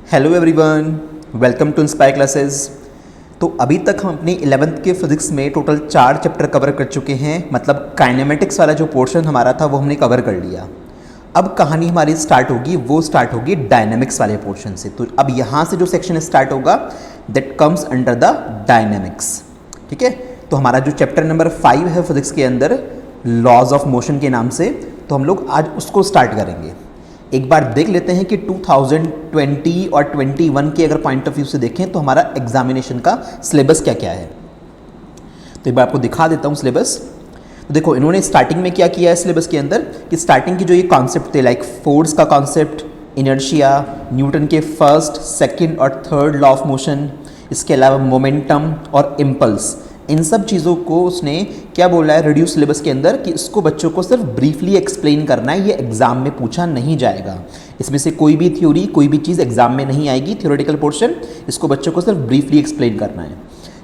Hello everyone, welcome to Inspire Classes. तो अभी तक हम अपनी 11th के फिजिक्स में टोटल 4 चैप्टर कवर कर चुके हैं। मतलब काइनेमेटिक्स वाला जो पोर्शन हमारा था वो हमने कवर कर लिया। अब कहानी हमारी स्टार्ट होगी, वो स्टार्ट होगी डायनेमिक्स वाले पोर्शन से। तो अब यहाँ से जो सेक्शन स्टार्ट होगा that comes under the dynamics. ठीक है, तो हमारा जो चैप्टर नंबर 5 है फिजिक्स के अंदर, लॉज ऑफ मोशन के नाम से, तो हम लोग आज उसको स्टार्ट करेंगे। एक बार देख लेते हैं कि 2020 और 21 के अगर पॉइंट ऑफ व्यू से देखें तो हमारा एग्जामिनेशन का सिलेबस क्या क्या है। तो एक बार आपको दिखा देता हूँ सिलेबस। तो देखो, इन्होंने स्टार्टिंग में क्या किया है सिलेबस के अंदर कि स्टार्टिंग की जो ये कॉन्सेप्ट थे लाइक फोर्स का कॉन्सेप्ट, इनर्शिया, न्यूटन के फर्स्ट, सेकंड और थर्ड लॉ ऑफ मोशन, इसके अलावा मोमेंटम और इम्पल्स, इन सब चीज़ों को उसने क्या बोला है रिड्यूस सिलेबस के अंदर कि इसको बच्चों को सिर्फ ब्रीफली एक्सप्लेन करना है, ये एग्जाम में पूछा नहीं जाएगा। इसमें से कोई भी थ्योरी, कोई भी चीज़ एग्जाम में नहीं आएगी, थ्योरेटिकल पोर्शन, इसको बच्चों को सिर्फ ब्रीफली एक्सप्लेन करना है।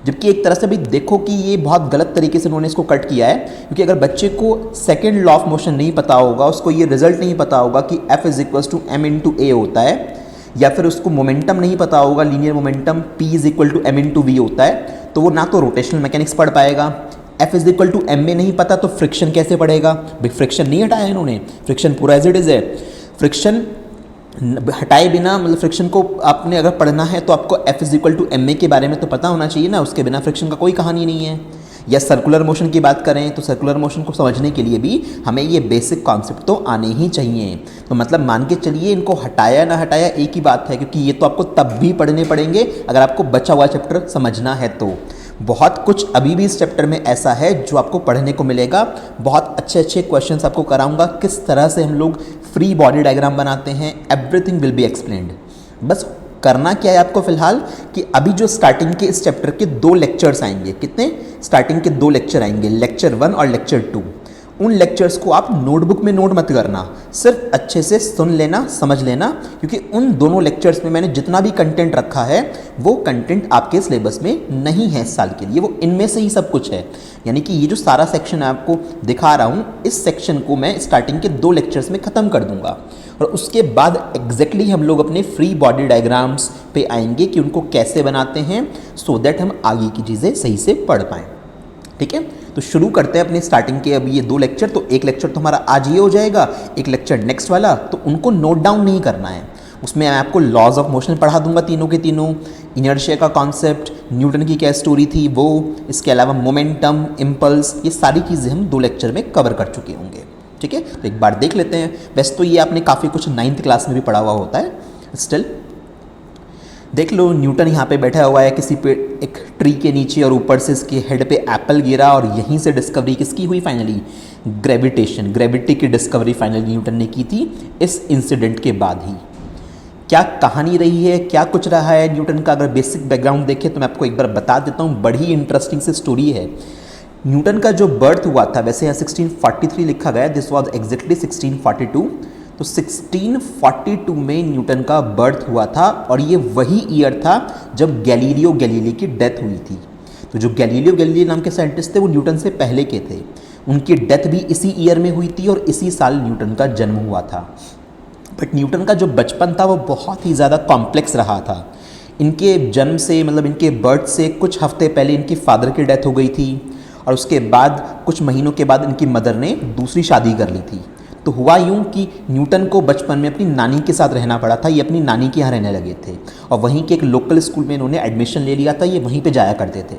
जबकि एक तरह से भी देखो कि ये बहुत गलत तरीके से उन्होंने इसको कट किया है, क्योंकि अगर बच्चे को सेकेंड लॉ ऑफ मोशन नहीं पता होगा, उसको ये रिजल्ट नहीं पता होगा कि F = m/a होता है, या फिर उसको मोमेंटम नहीं पता होगा, लीनियर मोमेंटम P = m/v होता है, तो वो ना तो रोटेशनल मैकेनिक्स पढ़ पाएगा। F = ma नहीं पता तो फ्रिक्शन कैसे पढ़ेगा? भाई फ्रिक्शन नहीं हटाया इन्होंने, फ्रिक्शन पूरा एज इट इज़ है। फ्रिक्शन हटाए बिना, मतलब फ्रिक्शन को आपने अगर पढ़ना है तो आपको F = ma के बारे में तो पता होना चाहिए ना, उसके बिना फ्रिक्शन का कोई कहानी नहीं है। या सर्कुलर मोशन की बात करें तो सर्कुलर मोशन को समझने के लिए भी हमें ये बेसिक कॉन्सेप्ट तो आने ही चाहिए। तो मतलब मान के चलिए इनको हटाया ना हटाया एक ही बात है, क्योंकि ये तो आपको तब भी पढ़ने पड़ेंगे अगर आपको बचा हुआ चैप्टर समझना है। तो बहुत कुछ अभी भी इस चैप्टर में ऐसा है जो आपको पढ़ने को मिलेगा। बहुत अच्छे अच्छे क्वेश्चंस आपको कराऊंगा, किस तरह से हम लोग फ्री बॉडी डायग्राम बनाते हैं, एवरीथिंग विल बी एक्सप्लेन्ड। बस करना क्या है आपको फिलहाल कि अभी जो स्टार्टिंग के इस चैप्टर के 2 लेक्चर्स आएंगे, कितने स्टार्टिंग के 2 लेक्चर आएंगे, लेक्चर 1 और लेक्चर 2। उन लेक्चर्स को आप नोटबुक में नोट मत करना, सिर्फ अच्छे से सुन लेना, समझ लेना, क्योंकि उन दोनों लेक्चर्स में मैंने जितना भी कंटेंट रखा है वो कंटेंट आपके सिलेबस में नहीं है इस साल के लिए, वो इनमें से ही सब कुछ है। यानी कि ये जो सारा सेक्शन आपको दिखा रहा हूँ, इस सेक्शन को मैं स्टार्टिंग के 2 लेक्चर्स में ख़त्म कर दूंगा, और उसके बाद एग्जैक्टली हम लोग अपने फ्री बॉडी डायग्राम्स पे आएंगे कि उनको कैसे बनाते हैं, सो दैट हम आगे की चीज़ें सही से पढ़ पाएँ। ठीक है, तो शुरू करते हैं अपने स्टार्टिंग के अभी ये 2 लेक्चर। तो एक लेक्चर तो हमारा आज ये हो जाएगा, एक लेक्चर नेक्स्ट वाला, तो उनको नोट डाउन नहीं करना है। उसमें मैं आपको लॉज ऑफ मोशन पढ़ा दूंगा तीनों के तीनों, इनर्शिया का कॉन्सेप्ट, न्यूटन की क्या स्टोरी थी वो, इसके अलावा मोमेंटम, इम्पल्स, ये सारी चीज़ें हम 2 लेक्चर में कवर कर चुके होंगे। ठीक है, तो एक बार देख लेते हैं। वैसे तो ये आपने काफ़ी कुछ 9th क्लास में भी पढ़ा हुआ होता है, स्टिल देख लो। न्यूटन यहाँ पे बैठा हुआ है किसी पे एक ट्री के नीचे, और ऊपर से इसके हेड पे एप्पल गिरा, और यहीं से डिस्कवरी किसकी हुई फाइनली? ग्रेविटेशन, ग्रेविटी की डिस्कवरी फाइनली न्यूटन ने की थी इस इंसिडेंट के बाद ही। क्या कहानी रही है, क्या कुछ रहा है न्यूटन का, अगर बेसिक बैकग्राउंड देखें तो मैं आपको एक बार बता देता हूँ, बड़ी इंटरेस्टिंग सी स्टोरी है। न्यूटन का जो बर्थ हुआ था, वैसे यहाँ 1643 लिखा गया, दिस वॉज एग्जैक्टली 1642। तो 1642 में न्यूटन का बर्थ हुआ था, और ये वही ईयर था जब गैलीलियो गैलीली की डेथ हुई थी। तो जो गैलीलियो गैलीली नाम के साइंटिस्ट थे वो न्यूटन से पहले के थे, उनकी डेथ भी इसी ईयर में हुई थी, और इसी साल न्यूटन का जन्म हुआ था। बट न्यूटन का जो बचपन था वो बहुत ही ज़्यादा कॉम्प्लेक्स रहा था। इनके जन्म से, मतलब इनके बर्थ से कुछ हफ्ते पहले इनकी फादर की डेथ हो गई थी, और उसके बाद कुछ महीनों के बाद इनकी मदर ने दूसरी शादी कर ली थी। तो हुआ यूँ कि न्यूटन को बचपन में अपनी नानी के साथ रहना पड़ा था, ये अपनी नानी के यहाँ रहने लगे थे, और वहीं के एक लोकल स्कूल में इन्होंने एडमिशन ले लिया था, ये वहीं पे जाया करते थे।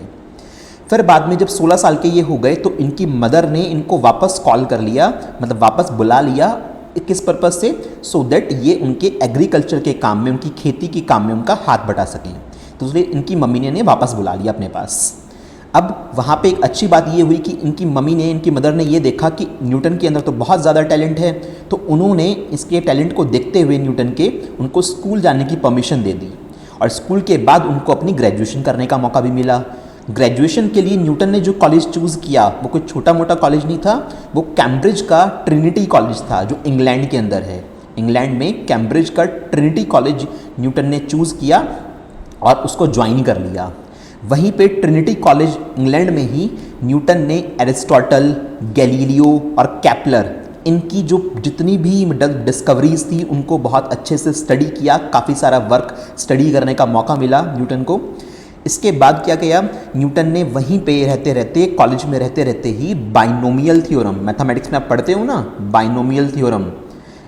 फिर बाद में जब 16 साल के ये हो गए तो इनकी मदर ने इनको वापस कॉल कर लिया, मतलब वापस बुला लिया, किस पर्पज़ से? सो दैट ये उनके एग्रीकल्चर के काम में, उनकी खेती के काम में उनका हाथ बटा सकें। तो इसलिए इनकी मम्मी ने इन्हें वापस बुला लिया अपने पास। अब वहाँ पे एक अच्छी बात ये हुई कि इनकी मम्मी ने, इनकी मदर ने ये देखा कि न्यूटन के अंदर तो बहुत ज़्यादा टैलेंट है, तो उन्होंने इसके टैलेंट को देखते हुए न्यूटन के उनको स्कूल जाने की परमिशन दे दी, और स्कूल के बाद उनको अपनी ग्रेजुएशन करने का मौका भी मिला। ग्रेजुएशन के लिए न्यूटन ने जो कॉलेज चूज़ किया वो कोई छोटा मोटा कॉलेज नहीं था, वो कैम्ब्रिज का ट्रिनिटी कॉलेज था जो इंग्लैंड के अंदर है। इंग्लैंड में कैम्ब्रिज का ट्रिनिटी कॉलेज न्यूटन ने चूज़ किया और उसको ज्वाइन कर लिया। वहीं पे ट्रिनिटी कॉलेज इंग्लैंड में ही न्यूटन ने एरिस्टोटल, गैलीलियो और कैपलर इनकी जो जितनी भी डिस्कवरीज थी उनको बहुत अच्छे से स्टडी किया, काफ़ी सारा वर्क स्टडी करने का मौका मिला न्यूटन को। इसके बाद क्या किया न्यूटन ने, वहीं पे रहते रहते कॉलेज में रहते रहते ही बाइनोमियल थ्योरम, मैथमेटिक्स में आप पढ़ते हो ना बाइनोमियल थ्योरम,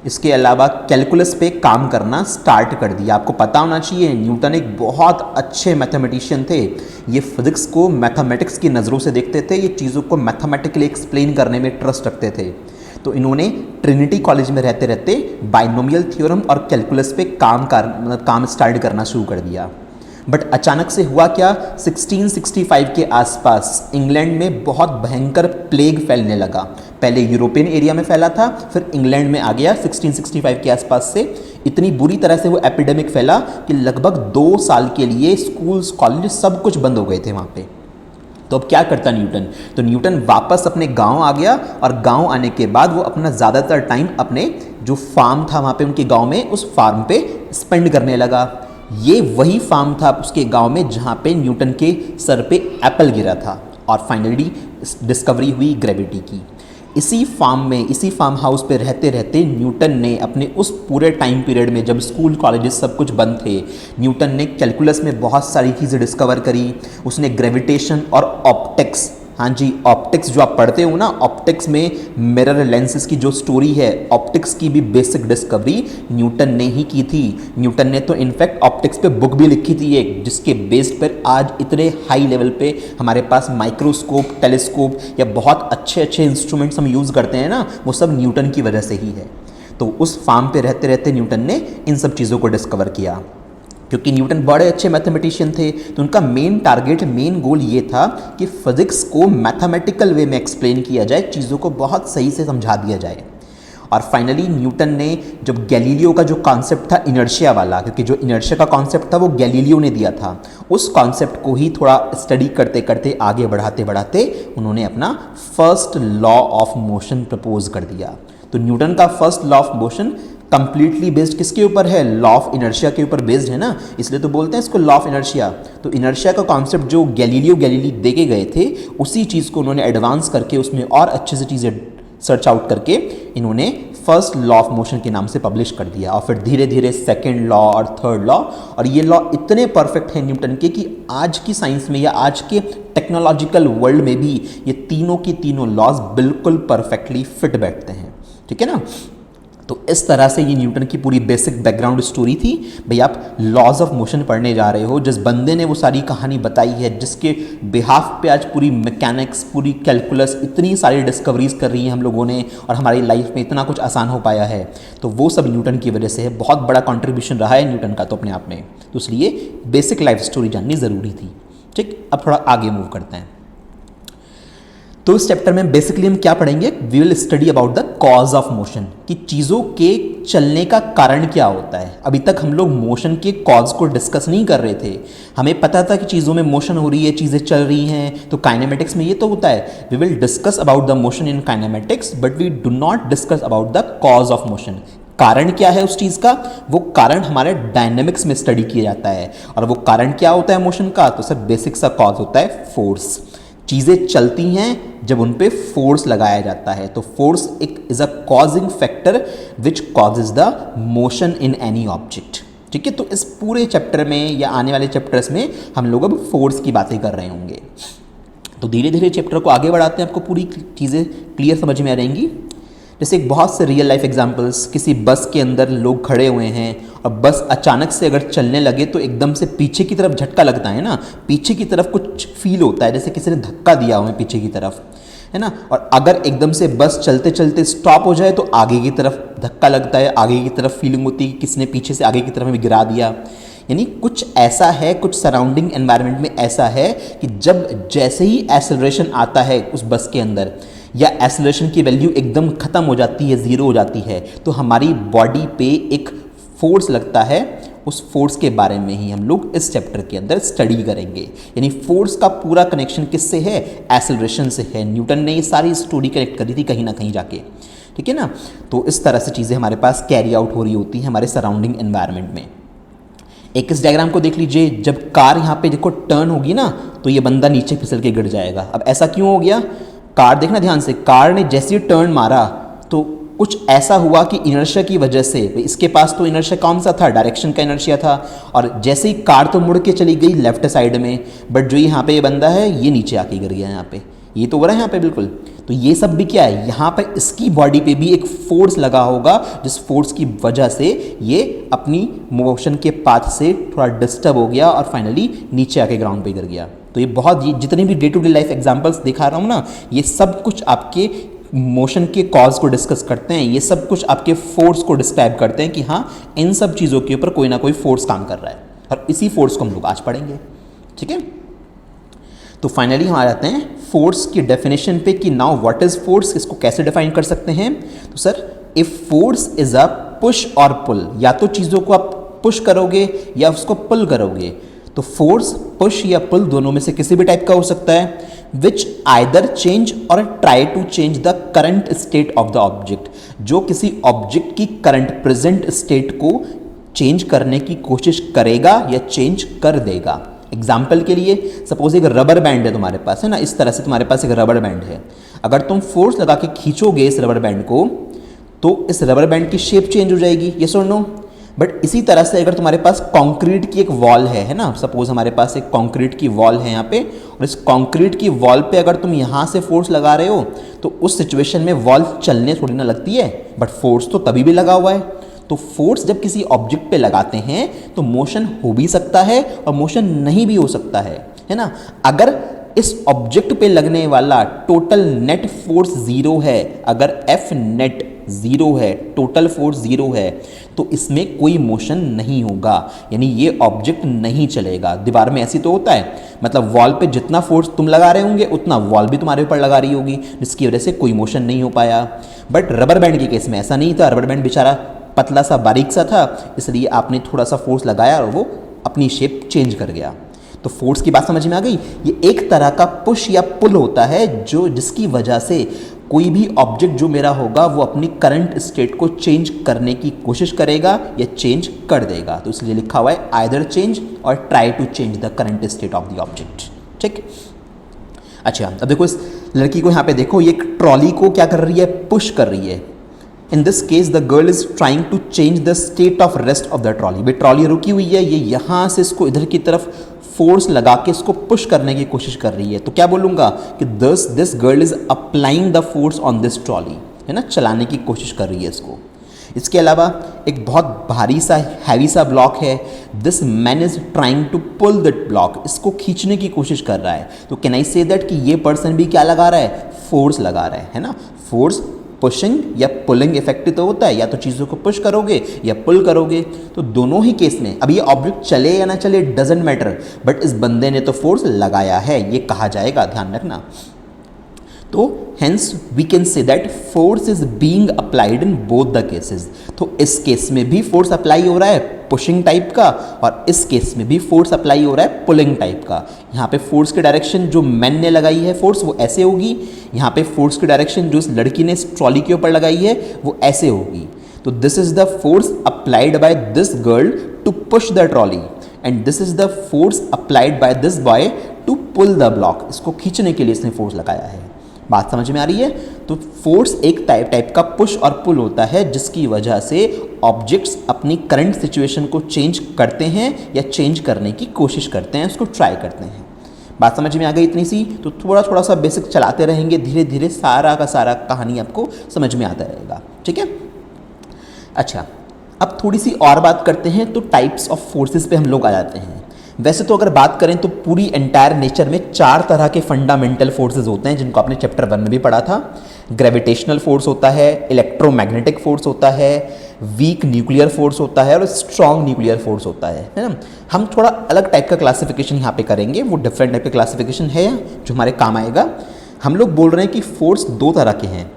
इसके अलावा कैलकुलस पे काम करना स्टार्ट कर दिया। आपको पता होना चाहिए न्यूटन एक बहुत अच्छे मैथमेटिशियन थे। ये फिजिक्स को मैथमेटिक्स की नज़रों से देखते थे, ये चीज़ों को मैथमेटिकली एक्सप्लेन करने में ट्रस्ट रखते थे। तो इन्होंने ट्रिनिटी कॉलेज में रहते रहते बाइनोमियल थ्योरम और कैलकुलस पे काम स्टार्ट करना शुरू कर दिया। बट अचानक से हुआ क्या, 1665 के आसपास इंग्लैंड में बहुत भयंकर प्लेग फैलने लगा। पहले यूरोपियन एरिया में फैला था, फिर इंग्लैंड में आ गया 1665 के आसपास से। इतनी बुरी तरह से वो एपिडेमिक फैला कि लगभग 2 साल के लिए स्कूल्स कॉलेज सब कुछ बंद हो गए थे वहाँ पे। तो अब क्या करता न्यूटन, तो न्यूटन वापस अपने गांव आ गया और गांव आने के बाद वो अपना ज़्यादातर टाइम अपने जो फार्म था वहाँ पे उनके गांव में, उस फार्म पे स्पेंड करने लगा। ये वही फार्म था उसके गांव में जहाँ पे न्यूटन के सर पे एप्पल गिरा था और फाइनली डिस्कवरी हुई ग्रेविटी की। इसी फार्म में, इसी फार्म हाउस पे रहते रहते न्यूटन ने अपने उस पूरे टाइम पीरियड में जब स्कूल कॉलेजेस सब कुछ बंद थे, न्यूटन ने कैलकुलस में बहुत सारी चीज़ें डिस्कवर करी। उसने ग्रेविटेशन और ऑप्टिक्स, हाँ जी ऑप्टिक्स जो आप पढ़ते हो ना, ऑप्टिक्स में मिरर लेंसेज की जो स्टोरी है, ऑप्टिक्स की भी बेसिक डिस्कवरी न्यूटन ने ही की थी। न्यूटन ने तो इनफैक्ट ऑप्टिक्स पे बुक भी लिखी थी एक, जिसके बेस पर आज इतने हाई लेवल पे हमारे पास माइक्रोस्कोप, टेलीस्कोप या बहुत अच्छे अच्छे इंस्ट्रूमेंट्स हम यूज़ करते हैं ना, वो सब न्यूटन की वजह से ही है। तो उस फार्म पे रहते रहते न्यूटन ने इन सब चीज़ों को डिस्कवर किया। क्योंकि न्यूटन बड़े अच्छे मैथमेटिशियन थे तो उनका मेन टारगेट, मेन गोल ये था कि फिजिक्स को मैथमेटिकल वे में एक्सप्लेन किया जाए, चीज़ों को बहुत सही से समझा दिया जाए। और फाइनली न्यूटन ने जब गैलीलियो का जो कॉन्सेप्ट था इनर्शिया वाला, क्योंकि जो इनर्शिया का कॉन्सेप्ट था वो गैलीलियो ने दिया था, उस कॉन्सेप्ट को ही थोड़ा स्टडी करते करते आगे बढ़ाते बढ़ाते उन्होंने अपना first law of motion propose कर दिया। तो न्यूटन का first law of motion completely based किसके ऊपर है, लॉ ऑफ इनर्शिया के ऊपर बेस्ड है ना, इसलिए तो बोलते हैं इसको लॉ ऑफ इनर्शिया। तो इनर्शिया का कॉन्सेप्ट जो गैलीलियो गैलीली देके गए थे, उसी चीज़ को उन्होंने एडवांस करके उसमें और अच्छे से चीज़ें सर्च आउट करके इन्होंने फर्स्ट लॉ ऑफ मोशन के नाम से पब्लिश कर दिया। और फिर धीरे धीरे सेकेंड लॉ और थर्ड लॉ, और ये लॉ इतने परफेक्ट हैं न्यूटन के कि आज की साइंस में या आज के टेक्नोलॉजिकल वर्ल्ड में भी ये तीनों की तीनों लॉज बिल्कुल परफेक्टली फिट बैठते हैं। ठीक है ना। तो इस तरह से ये न्यूटन की पूरी बेसिक बैकग्राउंड स्टोरी थी। भाई आप लॉज ऑफ मोशन पढ़ने जा रहे हो, जिस बंदे ने वो सारी कहानी बताई है, जिसके बिहाफ पे आज पूरी मैकेनिक्स, पूरी कैलकुलस, इतनी सारी डिस्कवरीज कर रही हैं हम लोगों ने, और हमारी लाइफ में इतना कुछ आसान हो पाया है, तो वो सब न्यूटन की वजह से है। बहुत बड़ा कॉन्ट्रीब्यूशन रहा है न्यूटन का तो अपने आप में, तो इसलिए बेसिक लाइफ स्टोरी जाननी ज़रूरी थी। ठीक, अब थोड़ा आगे मूव करते हैं। तो इस चैप्टर में बेसिकली हम क्या पढ़ेंगे, we will study about the cause of motion, कि चीज़ों के चलने का कारण क्या होता है। अभी तक हम लोग मोशन के कॉज को डिस्कस नहीं कर रहे थे। हमें पता था कि चीज़ों में मोशन हो रही है, चीज़ें चल रही हैं, तो काइनेमेटिक्स में ये तो होता है। We will discuss about the motion in kinematics, but we do not discuss about the cause of motion. कारण क्या है उस चीज़ का, वो कारण हमारे डायनेमिक्स में स्टडी किया जाता है। और वो कारण क्या होता है मोशन का, तो सर बेसिक सा कॉज होता है फोर्स। चीज़ें चलती हैं जब उन पे फोर्स लगाया जाता है, तो फोर्स एक is a causing factor which causes the motion in any object. ठीक है, तो इस पूरे चैप्टर में या आने वाले चैप्टर्स में हम लोग अब फोर्स की बातें कर रहे होंगे। तो धीरे धीरे चैप्टर को आगे बढ़ाते हैं, आपको पूरी चीज़ें क्लियर समझ में आ रहेंगी। जैसे बहुत से रियल लाइफ एग्जांपल्स, किसी बस के अंदर लोग खड़े हुए हैं और बस अचानक से अगर चलने लगे तो एकदम से पीछे की तरफ झटका लगता है ना, पीछे की तरफ कुछ फील होता है, जैसे किसी ने धक्का दिया हो पीछे की तरफ, है ना। और अगर एकदम से बस चलते चलते स्टॉप हो जाए तो आगे की तरफ धक्का लगता है, आगे की तरफ फीलिंग होती है कि किसी ने पीछे से आगे की तरफ में गिरा दिया। यानी कुछ ऐसा है, कुछ सराउंडिंग एनवायरनमेंट में ऐसा है कि जब जैसे ही एक्सेलरेशन आता है उस बस के अंदर, या एक्सेलरेशन की वैल्यू एकदम ख़त्म हो जाती है, ज़ीरो हो जाती है, तो हमारी बॉडी पे एक फोर्स लगता है। उस फोर्स के बारे में ही हम लोग इस चैप्टर के अंदर स्टडी करेंगे। यानी फोर्स का पूरा कनेक्शन किससे है, एक्सेलरेशन से है। न्यूटन ने ये सारी स्टोरी कनेक्ट करी थी कहीं ना कहीं जाके। ठीक है ना। तो इस तरह से चीज़ें हमारे पास कैरी आउट हो रही होती हैं हमारे सराउंडिंग एनवायरनमेंट में। एक इस डायग्राम को देख लीजिए, जब कार यहाँ पे देखो टर्न होगी ना, तो ये बंदा नीचे फिसल के गिर जाएगा। अब ऐसा क्यों हो गया, कार देखना ध्यान से, कार ने जैसे ही टर्न मारा तो कुछ ऐसा हुआ कि इनर्शिया की वजह से, इसके पास तो इनर्शिया कौन सा था, डायरेक्शन का इनर्शिया था, और जैसे ही कार तो मुड़ के चली गई लेफ्ट साइड में, बट जो यहाँ पे ये बंदा है ये नीचे आके गिर गया यहाँ पे, ये तो हो रहा है यहाँ पे बिल्कुल। तो ये सब भी क्या है, यहाँ पर इसकी बॉडी पे भी एक फोर्स लगा होगा, जिस फोर्स की वजह से ये अपनी मोशन के पाथ से थोड़ा डिस्टर्ब हो गया और फाइनली नीचे आके ग्राउंड पे गिर गया। तो ये बहुत, ये जितने भी day to day life examples दिखा रहा हूँ ना, ये सब कुछ आपके मोशन के कॉज को डिस्कस करते हैं, ये सब कुछ आपके फोर्स को डिस्क्राइब करते हैं कि हाँ इन सब चीज़ों के ऊपर कोई ना कोई फोर्स काम कर रहा है, और इसी फोर्स को हम लोग आज पढ़ेंगे। ठीक है, तो फाइनली हम आ जाते हैं फोर्स की डेफिनेशन पे कि नाउ व्हाट इज फोर्स, इसको कैसे डिफाइन कर सकते हैं। तो sir, if force is a push और पुल, या तो चीज़ों को आप पुश करोगे या उसको पुल करोगे, तो फोर्स पुश या पुल दोनों में से किसी भी टाइप का हो सकता है, which either change or try to change the current state of the object, जो किसी ऑब्जेक्ट की करंट प्रेजेंट स्टेट को चेंज करने की कोशिश करेगा या चेंज कर देगा। एग्जाम्पल के लिए सपोज एक रबर बैंड है तुम्हारे पास, है ना, इस तरह से तुम्हारे पास एक रबर बैंड है, अगर तुम फोर्स लगा के खींचोगे इस रबर बैंड को तो इस रबर बैंड की शेप चेंज हो जाएगी, यस और नो। बट इसी तरह से अगर तुम्हारे पास कंक्रीट की एक वॉल है ना, सपोज हमारे पास एक कंक्रीट की वॉल है यहाँ पे, और इस कंक्रीट की वॉल पे अगर तुम यहाँ से फोर्स लगा रहे हो तो उस सिचुएशन में वॉल चलने थोड़ी ना लगती है, बट फोर्स तो तभी भी लगा हुआ है। तो फोर्स जब किसी ऑब्जेक्ट पे लगाते हैं तो मोशन हो भी सकता है और मोशन नहीं भी हो सकता है ना। अगर इस ऑब्जेक्ट पे लगने वाला टोटल नेट फोर्स जीरो है, अगर एफ नेट जीरो है, टोटल फोर्स जीरो है, तो इसमें कोई मोशन नहीं होगा, यानी ये ऑब्जेक्ट नहीं चलेगा। दीवार में ऐसी तो होता है, मतलब वॉल पे जितना फोर्स तुम लगा रहे होंगे उतना वॉल भी तुम्हारे ऊपर लगा रही होगी, जिसकी वजह से कोई मोशन नहीं हो पाया। बट रबर बैंड के केस में ऐसा नहीं था, रबर बैंड बेचारा पतला सा बारीक सा था, इसलिए आपने थोड़ा सा फोर्स लगाया और वो अपनी शेप चेंज कर गया। तो फोर्स की बात समझ में आ गई। ये एक तरह का पुश या पुल होता है जो जिसकी वजह से कोई भी ऑब्जेक्ट जो मेरा होगा वो अपनी करंट स्टेट को चेंज करने की कोशिश करेगा या चेंज कर देगा। तो इसलिए लिखा हुआ है either change or try to change the current state of the object. ठीक, अच्छा अब देखो इस लड़की को, यहाँ पे देखो ये एक ट्रॉली को क्या कर रही है, पुश कर रही है। In this case the girl is trying to change the state of rest of the trolley. भाई ट्रॉली रुकी हुई है, ये यहाँ से इसको इधर की तरफ फोर्स लगा के इसको पुश करने की कोशिश कर रही है। तो क्या बोलूँगा कि this girl is applying the force on this trolley, है ना, चलाने की कोशिश कर रही है इसको। इसके अलावा एक बहुत भारी सा हैवी सा ब्लॉक है, this man is trying to pull that block, इसको खींचने की कोशिश कर रहा है। तो कैन आई से दैट कि ये पर्सन भी क्या लगा रहा है, फोर्स लगा रहा है ना। फोर्स पुशिंग या पुलिंग इफेक्ट तो होता है, या तो चीज़ों को पुश करोगे या पुल करोगे। तो दोनों ही केस में अब ये ऑब्जेक्ट चले या ना चले डजेंट मैटर, बट इस बंदे ने तो फोर्स लगाया है, ये कहा जाएगा, ध्यान रखना। तो hence we can say that force is being applied in both the cases. तो इस केस में भी फोर्स अप्लाई हो रहा है पुशिंग टाइप का, और इस केस में भी फोर्स अप्लाई हो रहा है पुलिंग टाइप का। यहाँ पे फोर्स की डायरेक्शन जो मैन ने लगाई है फोर्स वो ऐसे होगी, यहाँ पे फोर्स की डायरेक्शन जो इस लड़की ने इस ट्रॉली के ऊपर लगाई है वो ऐसे होगी। तो this is the force applied by this girl to push the trolley, and this is the force applied by this boy to pull the block. इसको खींचने के लिए इसने फोर्स लगाया है। बात समझ में आ रही है। तो फोर्स एक टाइप का पुश और पुल होता है जिसकी वजह से ऑब्जेक्ट्स अपनी करंट सिचुएशन को चेंज करते हैं या चेंज करने की कोशिश करते हैं, उसको ट्राई करते हैं। बात समझ में आ गई इतनी सी। तो थोड़ा सा बेसिक चलाते रहेंगे, धीरे धीरे सारा का सारा कहानी आपको समझ में आता रहेगा। ठीक है, अच्छा अब थोड़ी सी और बात करते हैं। तो टाइप्स ऑफ फोर्सेस पे हम लोग आ जाते हैं। वैसे तो अगर बात करें तो पूरी एंटायर नेचर में 4 तरह के फंडामेंटल फोर्सेस होते हैं, जिनको आपने चैप्टर 1 में भी पढ़ा था। ग्रेविटेशनल फोर्स होता है, इलेक्ट्रोमैग्नेटिक फोर्स होता है, वीक न्यूक्लियर फोर्स होता है और स्ट्रॉन्ग न्यूक्लियर फोर्स होता है ना। हम थोड़ा अलग टाइप का क्लासिफिकेशन यहाँ पे करेंगे, वो डिफरेंट टाइप का क्लासिफिकेशन है जो हमारे काम आएगा। हम लोग बोल रहे हैं कि फोर्स 2 तरह के हैं,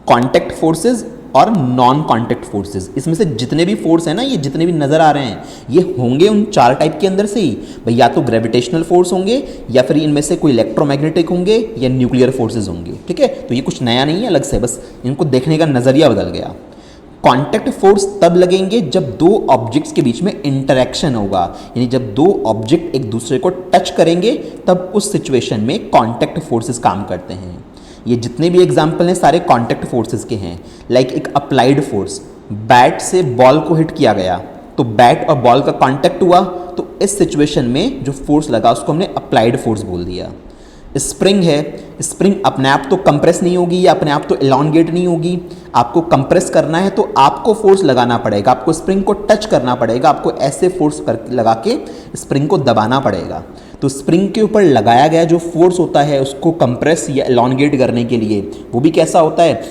कॉन्टैक्ट फोर्सेज और नॉन कॉन्टैक्ट फोर्सेस। इसमें से जितने भी फोर्स हैं ना, ये जितने भी नज़र आ रहे हैं, ये होंगे उन 4 टाइप के अंदर से ही। भाई या तो ग्रेविटेशनल फोर्स होंगे, या फिर इनमें से कोई इलेक्ट्रोमैग्नेटिक होंगे, या न्यूक्लियर फोर्सेज होंगे। ठीक है, तो ये कुछ नया नहीं है, अलग से बस इनको देखने का नज़रिया बदल गया। कॉन्टैक्ट फोर्स तब लगेंगे जब 2 ऑब्जेक्ट्स के बीच में इंटरेक्शन होगा, यानी जब 2 ऑब्जेक्ट एक दूसरे को टच करेंगे तब उस सिचुएशन में कॉन्टैक्ट फोर्सेस काम करते हैं। ये जितने भी एग्जाम्पल हैं सारे कॉन्टैक्ट फोर्सेस के हैं। लाइक एक अप्लाइड फोर्स, बैट से बॉल को हिट किया गया तो बैट और बॉल का कॉन्टैक्ट हुआ, तो इस सिचुएशन में जो फोर्स लगा उसको हमने अप्लाइड फोर्स बोल दिया। स्प्रिंग है, स्प्रिंग अपने आप तो कंप्रेस नहीं होगी या अपने आप तो एलोंगेट नहीं होगी, आपको कंप्रेस करना है तो आपको फोर्स लगाना पड़ेगा, आपको स्प्रिंग को टच करना पड़ेगा, आपको ऐसे फोर्स लगा के स्प्रिंग को दबाना पड़ेगा। तो स्प्रिंग के ऊपर लगाया गया जो फोर्स होता है उसको कंप्रेस या एलोंगेट करने के लिए वो भी कैसा होता है,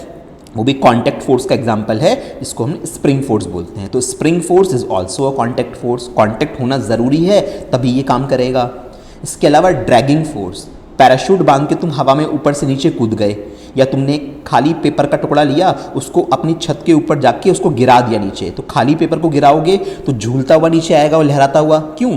वो भी कॉन्टैक्ट फोर्स का एग्जाम्पल है, इसको हम स्प्रिंग फोर्स बोलते हैं। तो spring force is also a contact force, contact होना ज़रूरी है तभी ये काम करेगा। इसके अलावा ड्रैगिंग फोर्स, पैराशूट बांध के तुम हवा में ऊपर से नीचे कूद गए, या तुमने खाली पेपर का टुकड़ा लिया उसको अपनी छत के ऊपर जाके उसको गिरा दिया नीचे, तो खाली पेपर को गिराओगे तो झूलता हुआ नीचे आएगा और लहराता हुआ, क्यों?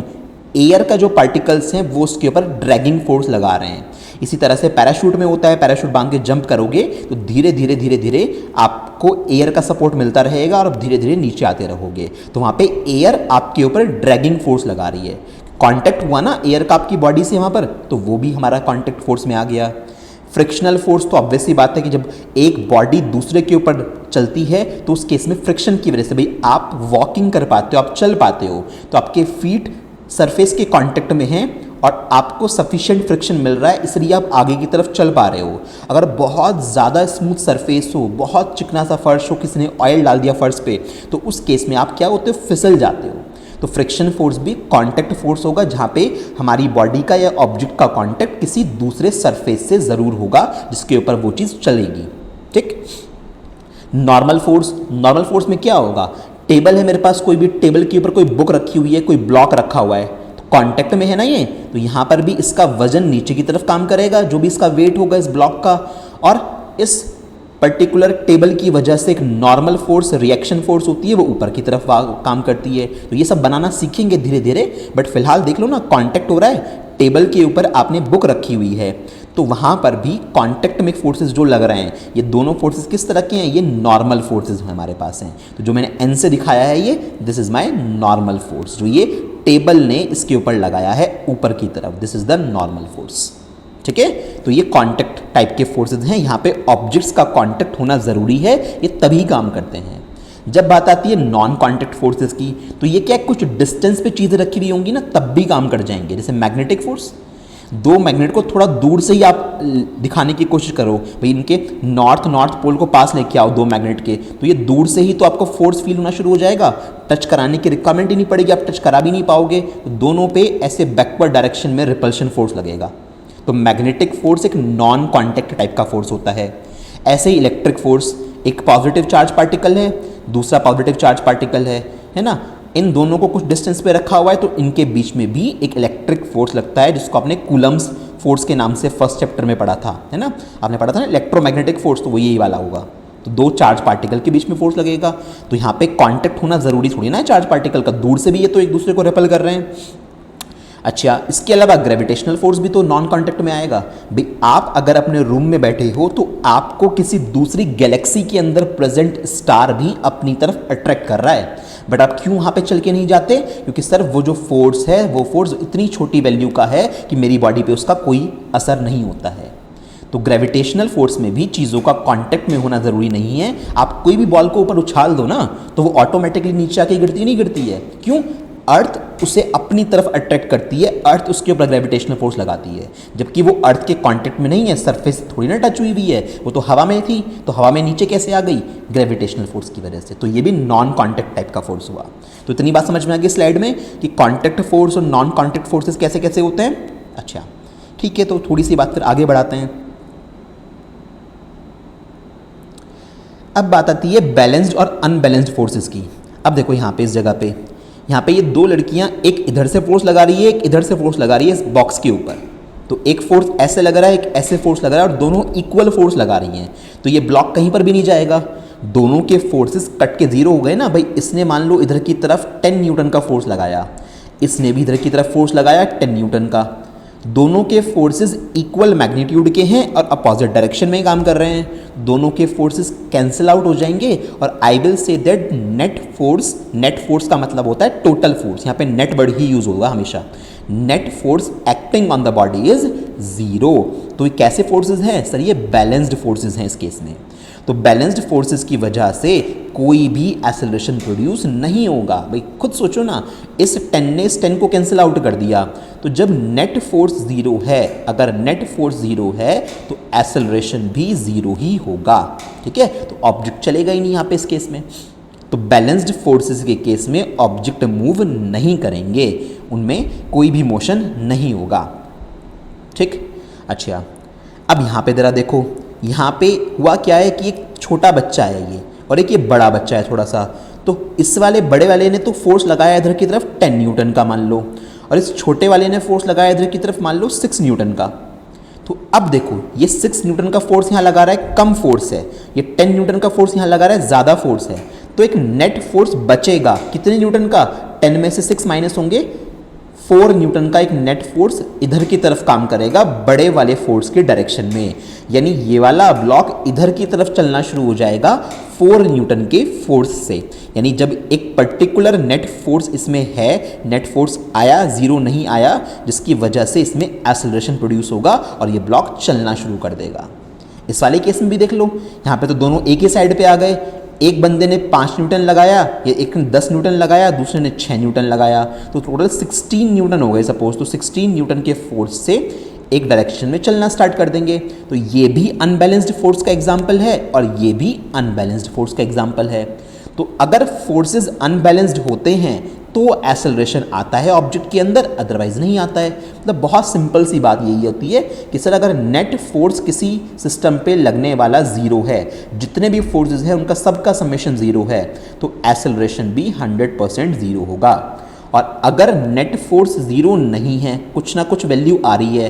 एयर का जो पार्टिकल्स हैं वो उसके ऊपर ड्रैगिंग फोर्स लगा रहे हैं। इसी तरह से पैराशूट में होता है, पैराशूट बांध के जंप करोगे तो धीरे धीरे धीरे धीरे आपको एयर का सपोर्ट मिलता रहेगा और धीरे धीरे नीचे आते रहोगे, तो वहाँ पे एयर आपके ऊपर ड्रैगिंग फोर्स लगा रही है। कांटेक्ट हुआ ना एयर का आपकी बॉडी से वहाँ पर, तो वो भी हमारा कांटेक्ट फोर्स में आ गया। फ्रिक्शनल फोर्स तो ऑब्वियस सी बात है कि जब एक बॉडी दूसरे के ऊपर चलती है तो उस केस में फ्रिक्शन की वजह से भाई आप वॉकिंग कर पाते हो, आप चल पाते हो, तो आपके फीट सरफेस के कांटेक्ट में हैं और आपको सफिशिएंट फ्रिक्शन मिल रहा है, इसलिए आप आगे की तरफ चल पा रहे हो। अगर बहुत ज़्यादा स्मूथ सरफेस हो, बहुत चिकना सा फर्श हो, किसी ने ऑयल डाल दिया फर्श पे, तो उस केस में आप क्या होते हो, फिसल जाते हो। तो फ्रिक्शन फोर्स भी कांटेक्ट फोर्स होगा जहाँ पे हमारी बॉडी का या ऑब्जेक्ट का कांटेक्ट किसी दूसरे सरफेस से ज़रूर होगा जिसके ऊपर वो चीज़ चलेगी। ठीक। नॉर्मल फोर्स, नॉर्मल फोर्स में क्या होगा, टेबल है मेरे पास, कोई भी टेबल के ऊपर कोई बुक रखी हुई है, कोई ब्लॉक रखा हुआ है, तो कांटेक्ट में है ना ये, तो यहाँ पर भी इसका वजन नीचे की तरफ काम करेगा, जो भी इसका वेट होगा इस ब्लॉक का, और इस पर्टिकुलर टेबल की वजह से एक नॉर्मल फोर्स, रिएक्शन फोर्स होती है, वो ऊपर की तरफ काम करती है। तो ये सब बनाना सीखेंगे धीरे धीरे, बट फिलहाल देख लो ना, कांटेक्ट हो रहा है, टेबल के ऊपर आपने बुक रखी हुई है, तो वहाँ पर भी कांटेक्ट में फोर्सेस जो लग रहे हैं, ये दोनों फोर्सेस किस तरह के हैं, ये नॉर्मल फोर्सेस हमारे पास हैं। तो जो मैंने एन से दिखाया है ये, this is my normal force, जो ये टेबल ने इसके ऊपर लगाया है ऊपर की तरफ, this is the normal force. ठीक है, तो ये कांटेक्ट टाइप के फोर्सेस हैं। यहाँ पे ऑब्जेक्ट्स का कांटेक्ट होना ज़रूरी है, ये तभी काम करते हैं। जब बात आती है नॉन कांटेक्ट फोर्सेस की, तो ये क्या कुछ डिस्टेंस पे चीज़ें रखी हुई होंगी ना, तब भी काम कर जाएंगे। जैसे मैग्नेटिक फोर्स, दो मैग्नेट को थोड़ा दूर से ही आप दिखाने की कोशिश करो, भाई इनके नॉर्थ पोल को पास लेके आओ दो मैग्नेट के, तो ये दूर से ही तो आपको फोर्स फील होना शुरू हो जाएगा, टच कराने की रिक्वायरमेंट ही नहीं पड़ेगी, आप टच करा भी नहीं पाओगे, तो दोनों पे ऐसे बैकवर्ड डायरेक्शन में रिपल्शन फोर्स लगेगा। तो मैग्नेटिक फोर्स एक नॉन कांटेक्ट टाइप का फोर्स होता है। ऐसे ही इलेक्ट्रिक फोर्स, एक पॉजिटिव चार्ज पार्टिकल है, दूसरा पॉजिटिव चार्ज पार्टिकल है ना, इन दोनों को कुछ डिस्टेंस पे रखा हुआ है, तो इनके बीच में भी एक इलेक्ट्रिक फोर्स लगता है, जिसको आपने कूलम्स फोर्स के नाम से फर्स्ट चैप्टर में पढ़ा था, है ना, आपने पढ़ा था ना इलेक्ट्रोमैग्नेटिक फोर्स, तो वो यही वाला होगा। तो दो चार्ज पार्टिकल के बीच में फोर्स लगेगा, तो यहाँ पे कांटेक्ट होना जरूरी थोड़ी ना है चार्ज पार्टिकल का, दूर से भी ये तो एक दूसरे को रिपेल कर रहे हैं। अच्छा, इसके अलावा ग्रेविटेशनल फोर्स भी तो नॉन कांटेक्ट में आएगा। भाई आप अगर अपने रूम में बैठे हो तो आपको किसी दूसरी गैलेक्सी के अंदर प्रेजेंट स्टार भी अपनी तरफ अट्रैक्ट कर रहा है, बट आप क्यों वहाँ पे चल के नहीं जाते, क्योंकि सर वो जो फोर्स है वो फोर्स इतनी छोटी वैल्यू का है कि मेरी बॉडी पे उसका कोई असर नहीं होता है। तो ग्रेविटेशनल फोर्स में भी चीज़ों का कांटेक्ट में होना ज़रूरी नहीं है। आप कोई भी बॉल को ऊपर उछाल दो ना, तो वो ऑटोमेटिकली नीचे आके गिरती नहीं गिरती है, क्यों? अर्थ उसे अपनी तरफ अट्रैक्ट करती है, अर्थ उसके ऊपर ग्रेविटेशनल फोर्स लगाती है, जबकि वो अर्थ के कांटेक्ट में नहीं है, सरफेस थोड़ी ना टच हुई हुई है, वो तो हवा में थी, तो हवा में नीचे कैसे आ गई, ग्रेविटेशनल फोर्स की वजह से। तो ये भी नॉन कांटेक्ट टाइप का फोर्स हुआ। तो इतनी बात समझ में आ गई स्लाइड में कि कांटेक्ट फोर्स और नॉन कांटेक्ट फोर्सेस कैसे कैसे होते हैं। अच्छा ठीक है, तो थोड़ी सी बात फिर आगे बढ़ाते हैं। अब बात आती है बैलेंस्ड और अनबैलेंस्ड फोर्सेस की। अब देखो यहाँ पे इस जगह पे, यहाँ पे ये दो लड़कियाँ, एक इधर से फोर्स लगा रही है, एक इधर से फोर्स लगा रही है इस बॉक्स के ऊपर। तो एक फोर्स ऐसे लग रहा है, एक ऐसे फोर्स लग रहा है, और दोनों इक्वल फोर्स लगा रही हैं, तो ये ब्लॉक कहीं पर भी नहीं जाएगा। दोनों के फोर्सेस कट के जीरो हो गए ना भाई। इसने मान लो इधर की तरफ 10 न्यूटन का फोर्स लगाया, इसने भी इधर की तरफ फोर्स लगाया 10 न्यूटन का। दोनों के फोर्सेस इक्वल मैग्नीट्यूड के हैं और अपोजिट डायरेक्शन में काम कर रहे हैं। दोनों के फोर्सेस कैंसिल आउट हो जाएंगे और I will say that net force का मतलब होता है टोटल फोर्स। यहाँ पे नेट वर्ड ही यूज होगा हमेशा। Net force acting on the body is 0। तो ये कैसे फोर्सेस हैं सर? ये बैलेंस्ड फोर्सेस हैं इस केस में। तो बैलेंस्ड फोर्सेस की वजह से कोई भी एक्सेलरेशन प्रोड्यूस नहीं होगा। भाई खुद सोचो ना, इस 10 ने इस 10 को कैंसिल आउट कर दिया, तो जब नेट फोर्स 0 है, अगर नेट फोर्स 0 है तो एक्सेलरेशन भी 0 ही होगा। ठीक है, तो ऑब्जेक्ट चलेगा ही नहीं यहाँ पे इस केस में। तो बैलेंस्ड फोर्सेस के केस में ऑब्जेक्ट मूव नहीं करेंगे, उनमें कोई भी मोशन नहीं होगा। ठीक, अच्छा अब यहाँ पे जरा देखो, यहाँ पे हुआ क्या है कि एक छोटा बच्चा है ये, और एक ये बड़ा बच्चा है थोड़ा सा। तो इस वाले बड़े वाले ने तो फोर्स लगाया इधर की तरफ 10 न्यूटन का मान लो, और इस छोटे वाले ने फोर्स लगाया इधर की तरफ मान लो 6 न्यूटन का। तो अब देखो, ये 6 न्यूटन का फोर्स यहाँ लगा रहा है, कम फोर्स है। ये 10 न्यूटन का फोर्स यहाँ लगा रहा है, ज़्यादा फोर्स है। तो एक नेट फोर्स बचेगा कितने न्यूटन का? 10 में से 6 माइनस होंगे, 4 न्यूटन का एक नेट फोर्स इधर की तरफ काम करेगा बड़े वाले फोर्स के डायरेक्शन में। यानी ये वाला ब्लॉक इधर की तरफ चलना शुरू हो जाएगा 4 न्यूटन के फोर्स से। यानी जब एक पर्टिकुलर नेट फोर्स इसमें है, नेट फोर्स आया, 0 नहीं आया, जिसकी वजह से इसमें एक्सेलरेशन प्रोड्यूस होगा और ये ब्लॉक चलना शुरू कर देगा। इस वाले केस में भी देख लो, यहाँ पे तो दोनों एक ही साइड पे आ गए। एक बंदे ने 5 न्यूटन लगाया, या एक ने 10 न्यूटन लगाया, दूसरे ने 6 न्यूटन लगाया, तो टोटल 16 न्यूटन हो गए सपोज। तो 16 न्यूटन के फोर्स से एक डायरेक्शन में चलना स्टार्ट कर देंगे। तो ये भी अनबैलेंस्ड फोर्स का एग्जाम्पल है और ये भी अनबैलेंस्ड फोर्स का एग्जाम्पल है। तो अगर फोर्सेस अनबैलेंस्ड होते हैं तो एक्सेलरेशन आता है ऑब्जेक्ट के अंदर, अदरवाइज नहीं आता है। मतलब बहुत सिंपल सी बात यही होती है कि सर अगर नेट फोर्स किसी सिस्टम पे लगने वाला 0 है, जितने भी फोर्सेस हैं उनका सबका समेशन 0 है, तो एक्सेलरेशन भी 100% 0 होगा। और अगर नेट फोर्स 0 नहीं है, कुछ ना कुछ वैल्यू आ रही है,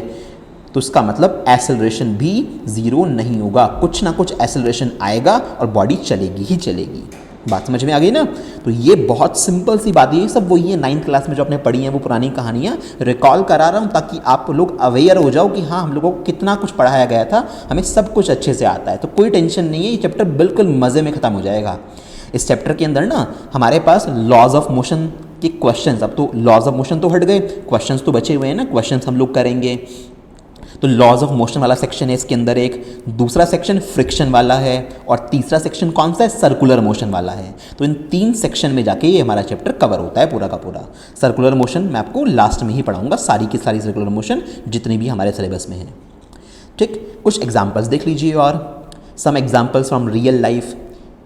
तो इसका मतलब एक्सेलरेशन भी 0 नहीं होगा, कुछ ना कुछ एक्सेलरेशन आएगा और बॉडी चलेगी ही चलेगी। बात समझ में आ गई ना? तो ये बहुत सिंपल सी बात है, ये सब वही है 9th क्लास में जो आपने पढ़ी है, वो पुरानी कहानियाँ रिकॉल करा रहा हूँ ताकि आप लोग अवेयर हो जाओ कि हाँ हम लोगों को कितना कुछ पढ़ाया गया था, हमें सब कुछ अच्छे से आता है। तो कोई टेंशन नहीं है, ये चैप्टर बिल्कुल मज़े में ख़त्म हो जाएगा। इस चैप्टर के अंदर ना हमारे पास लॉज ऑफ मोशन के क्वेश्चंस, अब तो लॉज ऑफ मोशन तो हट गए, क्वेश्चंस तो बचे हुए हैं ना, क्वेश्चंस हम लोग करेंगे। तो लॉज ऑफ मोशन वाला सेक्शन है इसके अंदर एक, दूसरा सेक्शन फ्रिक्शन वाला है, और तीसरा सेक्शन कौन सा है? सर्कुलर मोशन वाला है। तो इन 3 सेक्शन में जाके ये हमारा चैप्टर कवर होता है पूरा का पूरा। सर्कुलर मोशन मैं आपको लास्ट में ही पढ़ाऊंगा, सारी की सारी सर्कुलर मोशन जितनी भी हमारे सिलेबस में है। ठीक, कुछ एग्जाम्पल्स देख लीजिए और some examples from real life.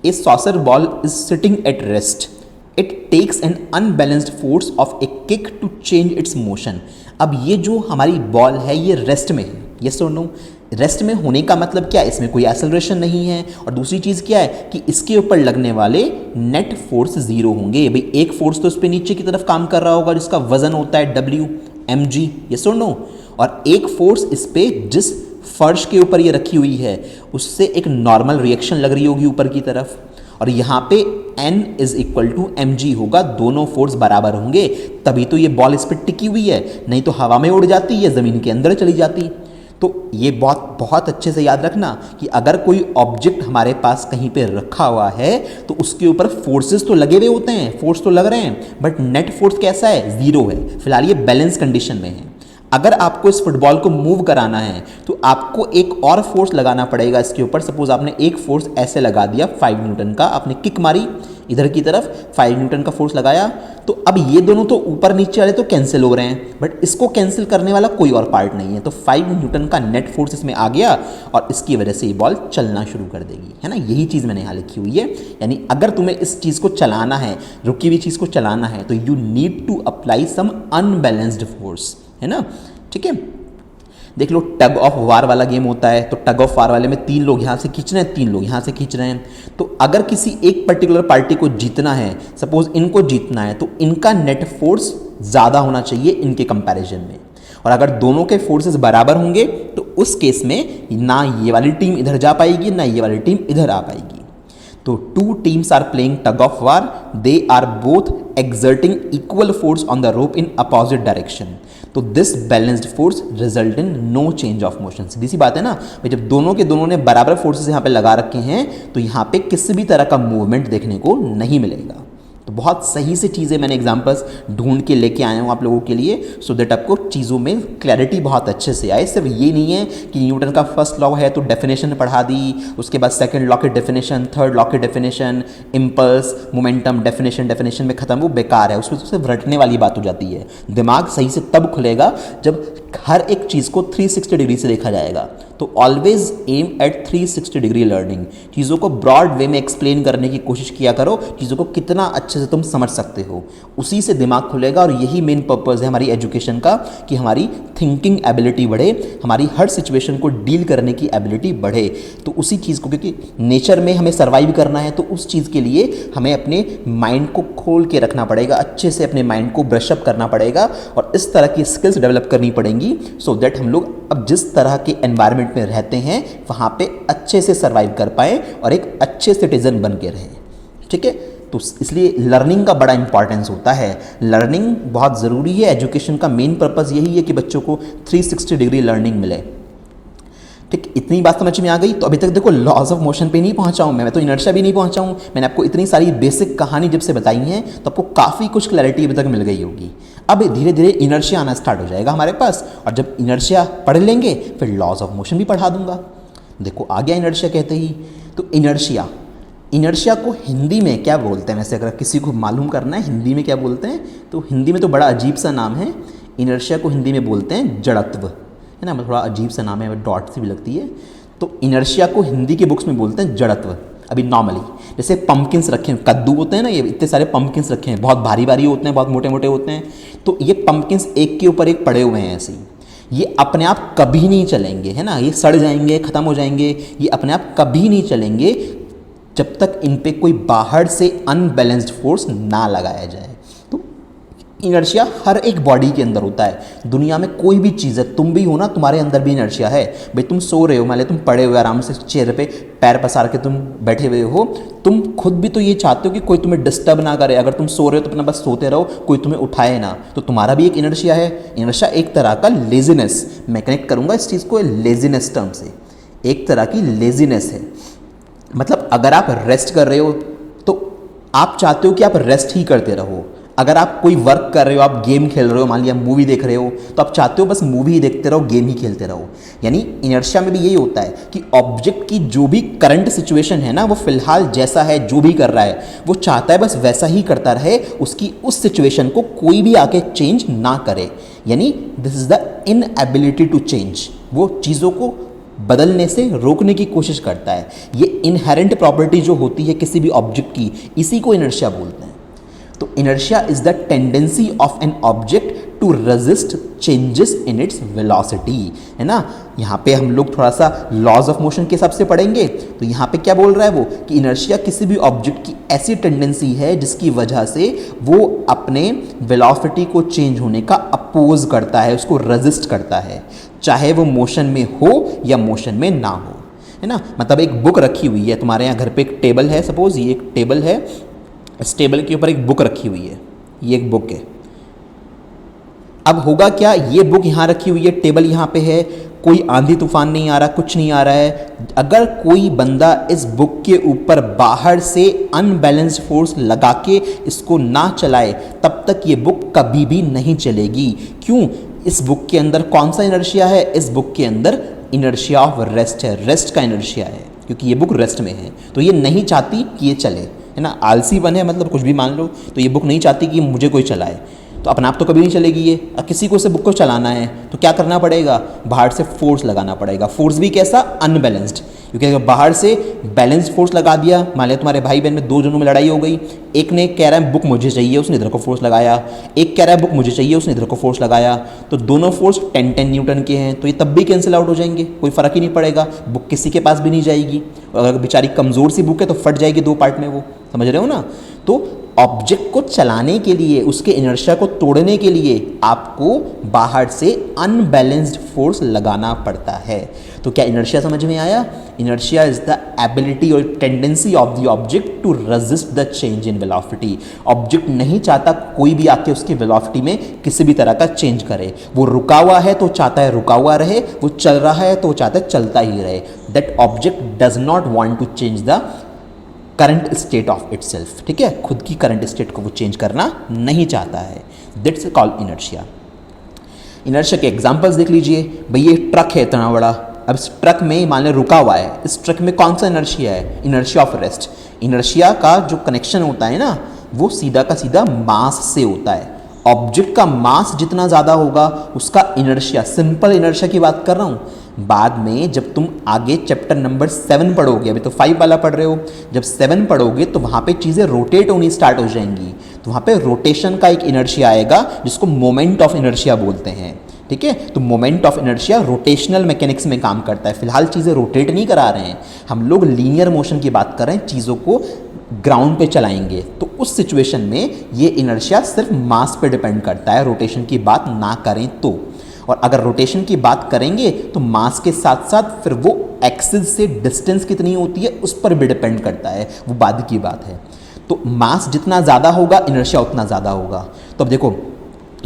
A soccer ball is sitting at rest, it takes an unbalanced force of a kick to change its motion. अब ये जो हमारी बॉल है ये रेस्ट में है, यस और नो? रेस्ट में होने का मतलब क्या है? इसमें कोई एक्सेलरेशन नहीं है, और दूसरी चीज़ क्या है कि इसके ऊपर लगने वाले नेट फोर्स 0 होंगे। भाई एक फोर्स तो इस पर नीचे की तरफ काम कर रहा होगा जिसका वजन होता है WMG, यस और नो? और एक फोर्स इस पर जिस फर्श के ऊपर ये रखी हुई है उससे एक नॉर्मल रिएक्शन लग रही होगी ऊपर की तरफ, और यहाँ पे N is equal to mg होगा, दोनों फोर्स बराबर होंगे, तभी तो ये बॉल इस पर टिकी हुई है, नहीं तो हवा में उड़ जाती या ज़मीन के अंदर चली जाती। तो ये बहुत अच्छे से याद रखना कि अगर कोई ऑब्जेक्ट हमारे पास कहीं पे रखा हुआ है तो उसके ऊपर फोर्सेस तो लगे हुए होते हैं, फोर्स तो लग रहे हैं, बट नेट फोर्स कैसा है? 0 है। फिलहाल ये बैलेंस कंडीशन में है। अगर आपको इस फुटबॉल को मूव कराना है तो आपको एक और फोर्स लगाना पड़ेगा इसके ऊपर। सपोज आपने एक फोर्स ऐसे लगा दिया 5 न्यूटन का, आपने किक मारी इधर की तरफ, 5 न्यूटन का फोर्स लगाया, तो अब ये दोनों तो ऊपर नीचे वाले तो कैंसिल हो रहे हैं, बट इसको कैंसिल करने वाला कोई और पार्ट नहीं है। तो 5 न्यूटन का नेट फोर्स इसमें आ गया और इसकी वजह से ये बॉल चलना शुरू कर देगी, है ना? यही चीज़ मैंने यहाँ लिखी हुई है। यानी अगर तुम्हें इस चीज़ को चलाना है, रुकी हुई चीज़ को चलाना है, तो you need to apply some unbalanced force, है ना? ठीक है, देख लो टग ऑफ वार वाला गेम होता है, तो टग ऑफ वार वाले में 3 लोग यहाँ से खींच रहे हैं, 3 लोग यहाँ से खींच रहे हैं। तो अगर किसी एक पर्टिकुलर पार्टी को जीतना है, सपोज इनको जीतना है, तो इनका नेट फोर्स ज़्यादा होना चाहिए इनके कंपैरिजन में, और अगर दोनों के फोर्सेस बराबर होंगे तो उस केस में ना ये वाली टीम इधर जा पाएगी ना ये वाली टीम इधर आ पाएगी। तो 2 teams are playing tug of war, they are both exerting equal force on the rope in opposite direction, तो this balanced force result in no change of motion. सीधी सी बात है ना भाई, जब दोनों के दोनों ने बराबर फोर्सेस यहाँ पे लगा रखे हैं तो यहाँ पे किसी भी तरह का मूवमेंट देखने को नहीं मिलेगा। तो बहुत सही से चीज़ें मैंने एग्जांपल्स ढूंढ के लेके आया हूँ आप लोगों के लिए, सो दैट आपको चीज़ों में क्लैरिटी बहुत अच्छे से आए। सिर्फ ये नहीं है कि न्यूटन का फर्स्ट लॉ है तो डेफिनेशन पढ़ा दी, उसके बाद सेकंड लॉ की डेफिनेशन, थर्ड लॉ की डेफिनेशन, इम्पल्स, मोमेंटम, डेफिनेशन में ख़त्म, वो बेकार है, उसमें सिर्फ रटने वाली बात हो जाती है। दिमाग सही से तब खुलेगा जब हर एक चीज़ को 360 डिग्री से देखा जाएगा। तो always aim at 360 degree learning, चीज़ों को ब्रॉड वे में एक्सप्लेन करने की कोशिश किया करो, चीज़ों को कितना अच्छे से तुम समझ सकते हो, उसी से दिमाग खुलेगा। और यही मेन पर्पज़ है हमारी एजुकेशन का, कि हमारी थिंकिंग एबिलिटी बढ़े, हमारी हर सिचुएशन को डील करने की एबिलिटी बढ़े। तो उसी चीज़ को, क्योंकि नेचर में हमें सर्वाइव करना है, तो उस चीज़ के लिए हमें अपने माइंड को खोल के रखना पड़ेगा, अच्छे से अपने माइंड को ब्रशअप करना पड़ेगा और इस तरह की स्किल्स डेवलप करनी पड़ेंगी, सो दैट हम लोग अब जिस तरह के एनवायरनमेंट में रहते हैं वहाँ पे अच्छे से सर्वाइव कर पाएँ और एक अच्छे सिटीजन बन के रहें। ठीक है, तो इसलिए लर्निंग का बड़ा इंपॉर्टेंस होता है, लर्निंग बहुत ज़रूरी है। एजुकेशन का मेन पर्पज़ यही है कि बच्चों को 360 डिग्री लर्निंग मिले। ठीक, इतनी बात समझ में आ गई। तो अभी तक देखो लॉज ऑफ मोशन पे नहीं पहुंचा हूं मैं तो इनर्शिया भी नहीं पहुंचा हूं। मैंने आपको इतनी सारी बेसिक कहानी जब से बताई है तो आपको काफ़ी कुछ क्लैरिटी अभी तक मिल गई होगी। अब धीरे धीरे इनर्शिया आना स्टार्ट हो जाएगा हमारे पास, और जब इनर्शिया पढ़ लेंगे फिर लॉज ऑफ मोशन भी पढ़ा दूंगा। देखो आ गया इनर्शिया कहते ही। तो इनर्शिया को हिंदी में क्या बोलते हैं, वैसे अगर किसी को मालूम करना है हिंदी में क्या बोलते हैं, तो हिंदी में तो बड़ा अजीब सा नाम है। इनर्शिया को हिंदी में बोलते हैं जड़त्व, है ना, थोड़ा अजीब सा नाम है, डॉट सी भी लगती है। तो इनर्शिया को हिंदी के बुक्स में बोलते हैं जड़त्व। अभी नॉर्मली जैसे पंपकिन्स रखे हैं, कद्दू होते हैं ना, ये इतने सारे पंपकिन्स रखे हैं, बहुत भारी भारी होते हैं, बहुत मोटे मोटे होते हैं। तो ये पंपकिन्स एक के ऊपर एक पड़े हुए हैं ऐसे ही, ये अपने आप कभी नहीं चलेंगे, है ना, ये सड़ जाएंगे, ख़त्म हो जाएंगे, ये अपने आप कभी नहीं चलेंगे जब तक इन पे कोई बाहर से अनबैलेंस्ड फोर्स ना लगाया जाए। तो इनर्शिया हर एक बॉडी के अंदर होता है। दुनिया में कोई भी चीज़ है, तुम भी हो ना, तुम्हारे अंदर भी इनर्शिया है। भाई तुम सो रहे हो, मान लो तुम पड़े हुए आराम से चेयर पे पैर पसार के तुम बैठे हुए हो, तुम खुद भी तो ये चाहते हो कि कोई तुम्हें डिस्टर्ब ना करे। अगर तुम सो रहे हो तो अपना बस सोते रहो, कोई तुम्हें उठाए ना, तो तुम्हारा भी एक इनर्शिया है। इनर्शिया एक तरह का लेजीनेस, मैं कनेक्ट करूँगा इस चीज़ को लेजीनेस टर्म से, एक तरह की लेजीनेस है। मतलब अगर आप रेस्ट कर रहे हो तो आप चाहते हो कि आप रेस्ट ही करते रहो। अगर आप कोई वर्क कर रहे हो, आप गेम खेल रहे हो, मान लिया मूवी देख रहे हो, तो आप चाहते हो बस मूवी ही देखते रहो, गेम ही खेलते रहो। यानी इनर्शिया में भी यही होता है कि ऑब्जेक्ट की जो भी करंट सिचुएशन है ना, वो फिलहाल जैसा है, जो भी कर रहा है, वो चाहता है बस वैसा ही करता रहे, उसकी उस सिचुएशन को कोई भी आके चेंज ना करे। यानी this is the inability to change, वो चीज़ों को बदलने से रोकने की कोशिश करता है। ये इनहेरेंट प्रॉपर्टी जो होती है किसी भी ऑब्जेक्ट की, इसी को इनर्शिया बोलते हैं। तो inertia is the tendency of an object to resist changes in its velocity, है ना। यहाँ पे हम लोग थोड़ा सा लॉज ऑफ मोशन के हिसाब से पढ़ेंगे। तो यहाँ पे क्या बोल रहा है वो, कि इनर्शिया किसी भी ऑब्जेक्ट की ऐसी टेंडेंसी है जिसकी वजह से वो अपने वेलोसिटी को चेंज होने का अपोज करता है, उसको रेजिस्ट करता है, चाहे वो मोशन में हो या मोशन में ना हो, है ना। मतलब एक बुक रखी हुई है तुम्हारे यहाँ घर पे, एक टेबल है, सपोज ये एक टेबल है, इस टेबल के ऊपर एक बुक रखी हुई है, ये एक बुक है। अब होगा क्या, ये बुक यहाँ रखी हुई है, टेबल यहाँ पे है, कोई आंधी तूफान नहीं आ रहा, कुछ नहीं आ रहा है। अगर कोई बंदा इस बुक के ऊपर बाहर से अनबैलेंस्ड फोर्स लगा के इसको ना चलाए, तब तक ये बुक कभी भी नहीं चलेगी। क्यों? इस बुक के अंदर कौन सा इनर्शिया है? इस बुक के अंदर इनर्शिया ऑफ रेस्ट है, रेस्ट का इनर्शिया है, क्योंकि ये बुक रेस्ट में है। तो ये नहीं चाहती कि ये चले, है ना, आलसी बन है, मतलब कुछ भी मान लो। तो ये बुक नहीं चाहती कि मुझे कोई चलाए, तो अपने आप तो कभी नहीं चलेगी ये। किसी को से बुक को चलाना है तो क्या करना पड़ेगा, बाहर से फोर्स लगाना पड़ेगा। फोर्स भी कैसा, अनबैलेंस्ड, क्योंकि अगर बाहर से बैलेंस फोर्स लगा दिया, मान लिया तुम्हारे भाई बहन में दो जनों में लड़ाई हो गई, एक ने कह रहा है बुक मुझे चाहिए, उसने इधर को फोर्स लगाया, एक कह रहा है बुक मुझे चाहिए, उसने इधर को फोर्स लगाया, तो दोनों फोर्स 10-10 न्यूटन के हैं, तो ये तब भी कैंसिल आउट हो जाएंगे, कोई फर्क ही नहीं पड़ेगा, बुक किसी के पास भी नहीं जाएगी। अगर बेचारी कमज़ोर सी बुक है तो फट जाएगी दो पार्ट में, वो समझ रहे हो ना। तो ऑब्जेक्ट को चलाने के लिए, उसके इनर्शिया को तोड़ने के लिए आपको बाहर से अनबैलेंस्ड फोर्स लगाना पड़ता है। तो क्या इनर्शिया समझ में आया? इनर्शिया इज द एबिलिटी और tendency of the object to resist the change in velocity. Object नहीं चाहता कोई भी आके उसकी वेलोसिटी में किसी भी तरह का चेंज करे। वो रुका हुआ है तो चाहता है रुका हुआ रहे, वो चल रहा है तो चाहता है चलता ही रहे। That object does not want to change the current state of itself, ठीक है, खुद की करंट स्टेट को वो चेंज करना नहीं चाहता है, दैट्स कॉल्ड इनर्शिया। इनर्शिया के एग्जांपल्स देख लीजिए। भाई ये ट्रक है इतना बड़ा, अब इस ट्रक में मान लो रुका हुआ है, इस ट्रक में कौन सा इनर्शिया है? Inertia of rest. इनर्शिया का जो कनेक्शन होता है ना, वो सीधा का सीधा मास से होता है। ऑब्जेक्ट का मास जितना ज़्यादा होगा उसका इनर्शिया, सिंपल इनर्शिया की बात कर रहा हूँ। बाद में जब तुम आगे चैप्टर नंबर 7 पढ़ोगे, अभी तो 5 वाला पढ़ रहे हो, जब 7 पढ़ोगे तो वहाँ पे चीज़ें रोटेट होनी स्टार्ट हो जाएंगी, तो वहाँ पे रोटेशन का एक इनर्शिया आएगा जिसको मोमेंट ऑफ इनर्शिया बोलते हैं, ठीक है। तो moment of inertia rotational mechanics में काम करता है। फिलहाल चीज़ें रोटेट नहीं करा रहे हैं, हम लोग लीनियर मोशन की बात कर रहे हैं, चीज़ों को ग्राउंड पे चलाएंगे, तो उस सिचुएशन में ये इनर्शिया सिर्फ मास पे डिपेंड करता है, रोटेशन की बात ना करें तो। और अगर रोटेशन की बात करेंगे तो मास के साथ साथ फिर वो एक्सिस से डिस्टेंस कितनी होती है उस पर भी डिपेंड करता है, वो बाद की बात है। तो मास जितना ज़्यादा होगा इनर्शिया उतना ज़्यादा होगा। तो अब देखो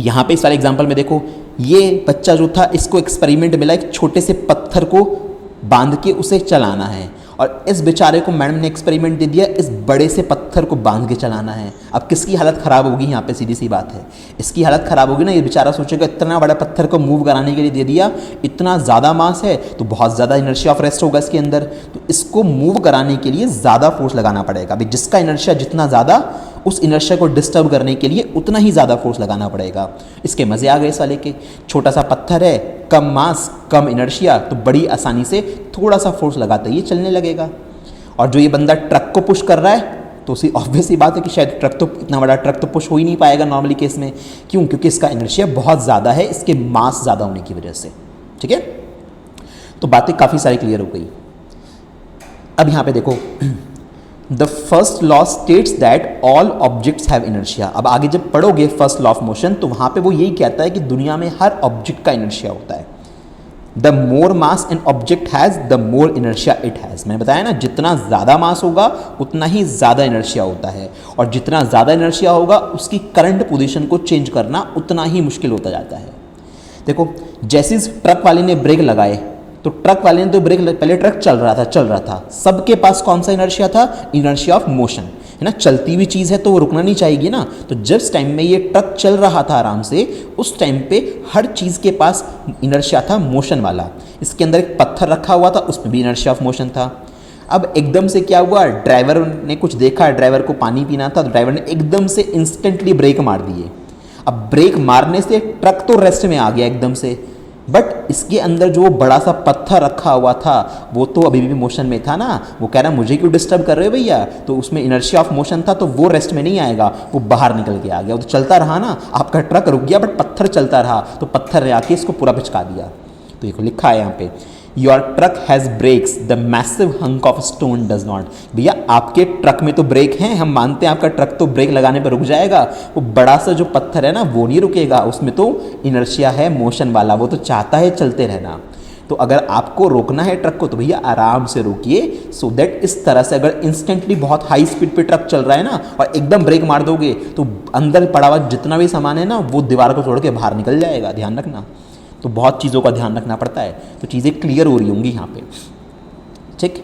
यहाँ पे इस वाले एग्जाम्पल में देखो, ये बच्चा जो था इसको एक्सपेरिमेंट मिला एक छोटे से पत्थर को बांध के उसे चलाना है, और इस बेचारे को मैडम ने एक्सपेरिमेंट दे दिया इस बड़े से पत्थर को बांध के चलाना है। अब किसकी हालत ख़राब होगी यहाँ पे? सीधी सी बात है, इसकी हालत ख़राब होगी ना। ये बेचारा सोचेगा इतना बड़ा पत्थर को मूव कराने के लिए दे दिया, इतना ज़्यादा मास है तो बहुत ज़्यादा इनर्शिया ऑफ रेस्ट होगा इसके अंदर, तो इसको मूव कराने के लिए ज़्यादा फोर्स लगाना पड़ेगा। अभी जिसका इनर्शिया जितना ज़्यादा, उस इनर्शिया को डिस्टर्ब करने के लिए उतना ही ज़्यादा फोर्स लगाना पड़ेगा। इसके मज़े आ गए इस वाले के। छोटा सा पत्थर है, कम मास कम इनर्शिया, तो बड़ी आसानी से थोड़ा सा फोर्स लगाते ही चलने लगेगा। और जो ये बंदा ट्रक को पुश कर रहा है तो उसी ऑब्वियस सी बात है कि शायद ट्रक तो, इतना बड़ा ट्रक तो पुश हो ही नहीं पाएगा नॉर्मली केस में। क्यों? क्योंकि इसका इनर्शिया बहुत ज़्यादा है, इसके मास ज़्यादा होने की वजह से, ठीक है। तो बातें काफ़ी सारी क्लियर हो गई। अब यहाँ पे देखो, the first law states that all objects have inertia. अब आगे जब पढ़ोगे फर्स्ट लॉ ऑफ मोशन तो वहाँ पे वो यही कहता है कि दुनिया में हर ऑब्जेक्ट का इनर्शिया होता है। The more mass an object has the more inertia it has. मैंने बताया ना, जितना ज़्यादा मास होगा उतना ही ज़्यादा इनर्शिया होता है, और जितना ज़्यादा इनर्शिया होगा उसकी करंट पोजीशन को चेंज करना उतना ही मुश्किल होता जाता है। देखो जैसे इस ट्रक वाले ने ब्रेक लगाए, तो ट्रक वाले ने तो ब्रेक, पहले ट्रक चल रहा था, सबके पास कौन सा इनर्शिया था? इनर्शिया ऑफ मोशन, है ना। चलती हुई चीज़ है तो वो रुकना नहीं चाहिए ना। तो जिस टाइम में ये ट्रक चल रहा था आराम से, उस टाइम पे हर चीज़ के पास इनर्शिया था मोशन वाला। इसके अंदर एक पत्थर रखा हुआ था, उसमें भी इनर्शिया ऑफ मोशन था। अब एकदम से क्या हुआ, ड्राइवर ने कुछ देखा, ड्राइवर को पानी पीना था, तो ड्राइवर ने एकदम से इंस्टेंटली ब्रेक मार दिए। अब ब्रेक मारने से ट्रक तो रेस्ट में आ गया एकदम से, बट इसके अंदर जो बड़ा सा पत्थर रखा हुआ था वो तो अभी भी मोशन में था ना। वो कह रहा मुझे क्यों डिस्टर्ब कर रहे हो भैया? तो उसमें इनर्शिया ऑफ मोशन था, तो वो रेस्ट में नहीं आएगा, वो बाहर निकल के आ गया। वो तो चलता रहा ना, आपका ट्रक रुक गया बट पत्थर चलता रहा, तो पत्थर ने आके इसको पूरा भिचका दिया। तो देखो लिखा है यहाँ पे, your truck has brakes the massive hunk of stone does not. भैया आपके ट्रक में तो ब्रेक हैं, हम मानते हैं आपका ट्रक तो ब्रेक लगाने पर रुक जाएगा, वो बड़ा सा जो पत्थर है ना वो नहीं रुकेगा, उसमें तो इनर्शिया है मोशन वाला, वो तो चाहता है चलते रहना। तो अगर आपको रोकना है ट्रक को तो भैया आराम से रोकिए, सो दैट इस तरह से अगर इंस्टेंटली बहुत हाई स्पीड पे ट्रक चल रहा है ना और एकदम ब्रेक मार दोगे तो अंदर पड़ा हुआ जितना भी सामान है ना वो दीवार को तोड़ के बाहर निकल जाएगा, ध्यान रखना। तो बहुत चीज़ों का ध्यान रखना पड़ता है, तो चीज़ें क्लियर हो रही होंगी यहाँ पे, ठीक।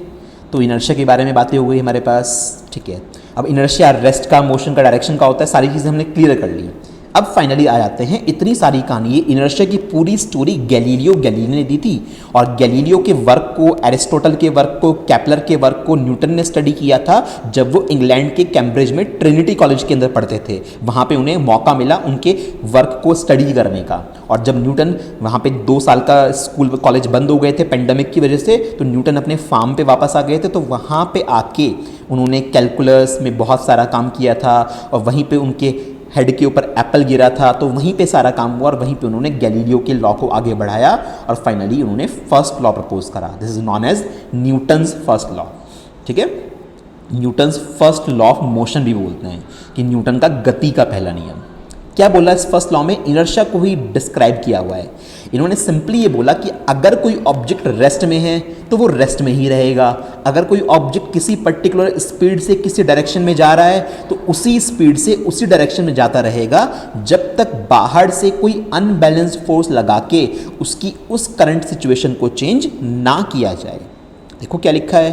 तो इनर्शिया के बारे में बातें हो गई हमारे पास, ठीक है। अब इनर्शिया रेस्ट का, मोशन का, डायरेक्शन का होता है, सारी चीज़ें हमने क्लियर कर ली। अब फाइनली आ जाते हैं, इतनी सारी कहानी, ये इनर्शिया की पूरी स्टोरी गैलीलियो गैलीली ने दी थी, और गैलीलियो के वर्क को, एरिस्टोटल के वर्क को, केपलर के वर्क को न्यूटन ने स्टडी किया था जब वो इंग्लैंड के कैम्ब्रिज में ट्रिनिटी कॉलेज के अंदर पढ़ते थे। वहाँ पे उन्हें मौका मिला उनके वर्क को स्टडी करने का, और जब न्यूटन वहाँ पे 2 साल का स्कूल कॉलेज बंद हो गए थे पेंडेमिक की वजह से, तो न्यूटन अपने फार्म पे वापस आ गए थे। तो वहाँ पे आके उन्होंने कैलकुलस में बहुत सारा काम किया था, और वहीं पे उनके हेड के ऊपर एप्पल गिरा था, तो वहीं पे सारा काम हुआ, और वहीं पे उन्होंने गैलीलियो के लॉ को आगे बढ़ाया, और फाइनली उन्होंने फर्स्ट लॉ प्रपोज करा। This is known as Newton's first law, ठीक है। Newton's first law of motion भी बोलते हैं, कि न्यूटन का गति का पहला नियम। क्या बोला इस फर्स्ट लॉ में? इनर्शिया को ही डिस्क्राइब किया हुआ है। इन्होंने सिंपली ये बोला कि अगर कोई ऑब्जेक्ट रेस्ट में है तो वो रेस्ट में ही रहेगा, अगर कोई ऑब्जेक्ट किसी पर्टिकुलर स्पीड से किसी डायरेक्शन में जा रहा है तो उसी स्पीड से उसी डायरेक्शन में जाता रहेगा, जब तक बाहर से कोई अनबैलेंस्ड फोर्स लगा के उसकी उस करंट सिचुएशन को चेंज ना किया जाए। देखो क्या लिखा है,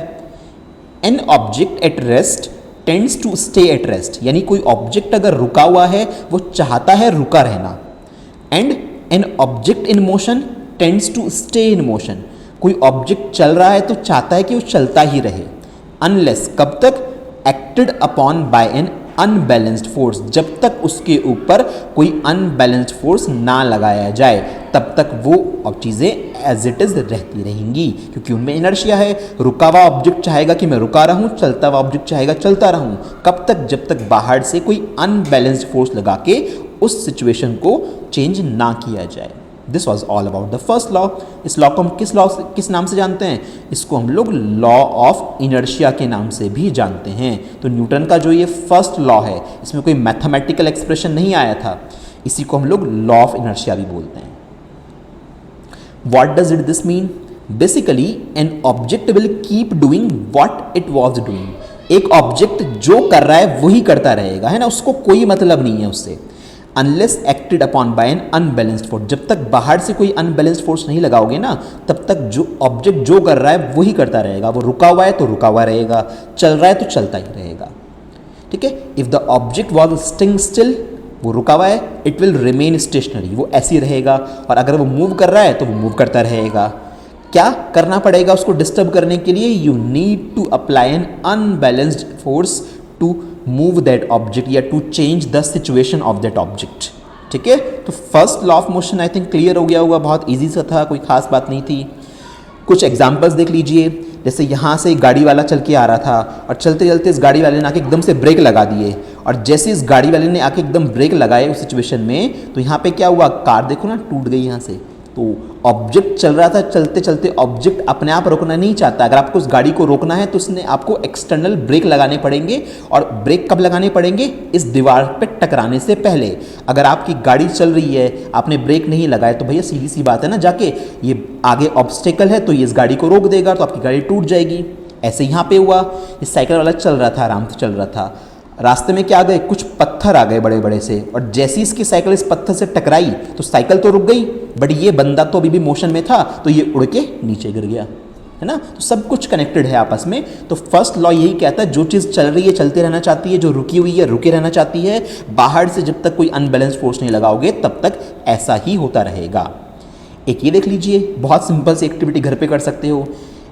an object at rest tends to stay at rest, यानी कोई ऑब्जेक्ट अगर रुका हुआ है वो चाहता है रुका रहना। And an object in motion tends to stay in motion, कोई ऑब्जेक्ट चल रहा है तो चाहता है कि वो चलता ही रहे। अनलेस, कब तक, acted upon bye N unbalanced force, जब तक उसके ऊपर कोई अनबैलेंस्ड फोर्स ना लगाया जाए तब तक वो अब चीज़ें एज इट इज़ रहती रहेंगी, क्योंकि उनमें इनर्शिया है। रुका हुआ ऑब्जेक्ट चाहेगा कि मैं रुका रहूं, चलता हुआ ऑब्जेक्ट चाहेगा चलता रहूं। कब तक, जब तक बाहर से कोई अनबैलेंस्ड फोर्स लगा के उस सिचुएशन को चेंज ना किया जाए। This was all about the first law. इस लॉ को हम किस नाम से जानते हैं? इसको हम लोग लॉ ऑफ इनर्शिया के नाम से भी जानते हैं। तो न्यूटन का जो ये फर्स्ट लॉ है, इसमें कोई मैथमेटिकल एक्सप्रेशन नहीं आया था, इसी को हम लोग लॉ ऑफ इनर्शिया भी बोलते हैं। What does it this mean? Basically an object will keep doing what it was doing. एक ऑब्जेक्ट जो कर रहा है वही करता रहेगा, है ना, उसको कोई मतलब नहीं है उससे। Unless acted upon bye N unbalanced force, जब तक बाहर से कोई अनबैलेंस्ड फोर्स नहीं लगाओगे ना, तब तक जो ऑब्जेक्ट जो कर रहा है वही करता रहेगा। वो रुका हुआ है तो रुका हुआ रहेगा, चल रहा है तो चलता ही रहेगा। ठीक है। If the object was sting still, वो रुका हुआ है, इट विल रिमेन स्टेशनरी, वो ऐसे रहेगा। और अगर वो मूव कर रहा है तो वो मूव करता रहेगा। क्या करना पड़ेगा उसको डिस्टर्ब करने के लिए? You need to apply an unbalanced force to move that object या to change the situation of that object. ठीक है। तो first law of motion I think clear हो गया होगा, बहुत ईजी सा था, कोई खास बात नहीं थी। कुछ एग्जाम्पल्स देख लीजिए। जैसे यहाँ से गाड़ी वाला चल के आ रहा था और चलते चलते इस गाड़ी वाले ने आके एकदम से ब्रेक लगा दिए, और जैसे इस गाड़ी वाले ने आके एकदम ब्रेक लगाए उस सिचुएशन में, तो यहाँ पे क्या हुआ, कार देखो ना टूट गई यहाँ से। तो ऑब्जेक्ट चल रहा था, चलते चलते ऑब्जेक्ट अपने आप रोकना नहीं चाहता। अगर आपको उस गाड़ी को रोकना है तो उसने आपको एक्सटर्नल ब्रेक लगाने पड़ेंगे। और ब्रेक कब लगाने पड़ेंगे? इस दीवार पे टकराने से पहले। अगर आपकी गाड़ी चल रही है, आपने ब्रेक नहीं लगाए, तो भैया सीधी सी बात है ना, जाके ये आगे ऑब्स्टेकल है तो ये इस गाड़ी को रोक देगा, तो आपकी गाड़ी टूट जाएगी। ऐसे यहाँ पे हुआ, इस साइकिल वाला चल रहा था, आराम से चल रहा था, रास्ते में क्या आ गए, कुछ पत्थर आ गए बड़े बड़े से, और जैसी इसकी साइकिल इस पत्थर से टकराई तो साइकिल तो रुक गई, बट ये बंदा तो अभी भी मोशन में था, तो ये उड़ के नीचे गिर गया, है ना। तो सब कुछ कनेक्टेड है आपस में। तो फर्स्ट लॉ यही कहता है, जो चीज़ चल रही है चलते रहना चाहती है, जो रुकी हुई है रुके रहना चाहती है। बाहर से जब तक कोई अनबैलेंस फोर्स नहीं लगाओगे तब तक ऐसा ही होता रहेगा। एक ये देख लीजिए, बहुत सिंपल सी एक्टिविटी घर पे कर सकते हो।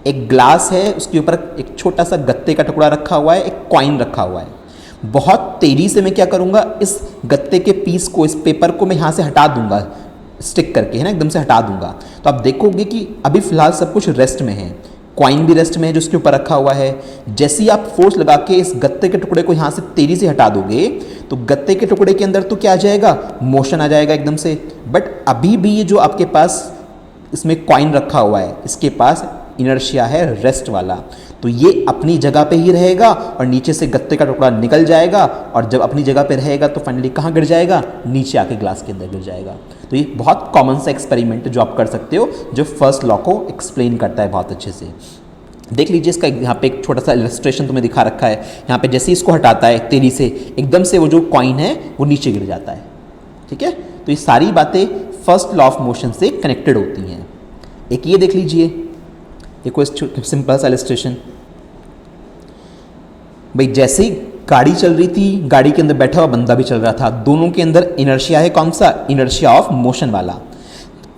एक ग्लास है, उसके ऊपर एक छोटा सा गत्ते का टुकड़ा रखा हुआ है, एक कॉइन रखा हुआ है। बहुत तेजी से मैं क्या करूँगा, इस गत्ते के पीस को, इस पेपर को मैं यहाँ से हटा दूंगा, स्टिक करके, है ना, एकदम से हटा दूंगा। तो आप देखोगे कि अभी फिलहाल सब कुछ रेस्ट में है, कॉइन भी रेस्ट में है जो उसके ऊपर रखा हुआ है। जैसे ही आप फोर्स लगा के इस गत्ते के टुकड़े को यहाँ से तेजी से हटा दोगे तो गत्ते के टुकड़े के अंदर तो क्या आ जाएगा, मोशन आ जाएगा एकदम से। बट अभी भी ये जो आपके पास इसमें कॉइन रखा हुआ है, इसके पास इनर्शिया है रेस्ट वाला, तो ये अपनी जगह पे ही रहेगा और नीचे से गत्ते का टुकड़ा निकल जाएगा, और जब अपनी जगह पे रहेगा तो फाइनली कहाँ गिर जाएगा, नीचे आके ग्लास के अंदर गिर जाएगा। तो ये बहुत कॉमन सा एक्सपेरिमेंट जो आप कर सकते हो, जो फर्स्ट लॉ को एक्सप्लेन करता है बहुत अच्छे से। देख लीजिए, इसका यहाँ पे एक छोटा सा इलस्ट्रेशन तुम्हें दिखा रखा है। यहाँ पे जैसे इसको हटाता है तेजी से, एकदम से वो जो कॉइन है वो नीचे गिर जाता है। ठीक है। तो ये सारी बातें फर्स्ट लॉ ऑफ मोशन से कनेक्टेड होती हैं। एक ये देख लीजिए, एक सिंपल सा इलस्ट्रेशन। भाई जैसे ही गाड़ी चल रही थी, गाड़ी के अंदर बैठा हुआ बंदा भी चल रहा था, दोनों के अंदर इनर्शिया है, कौन सा, इनर्शिया ऑफ मोशन वाला।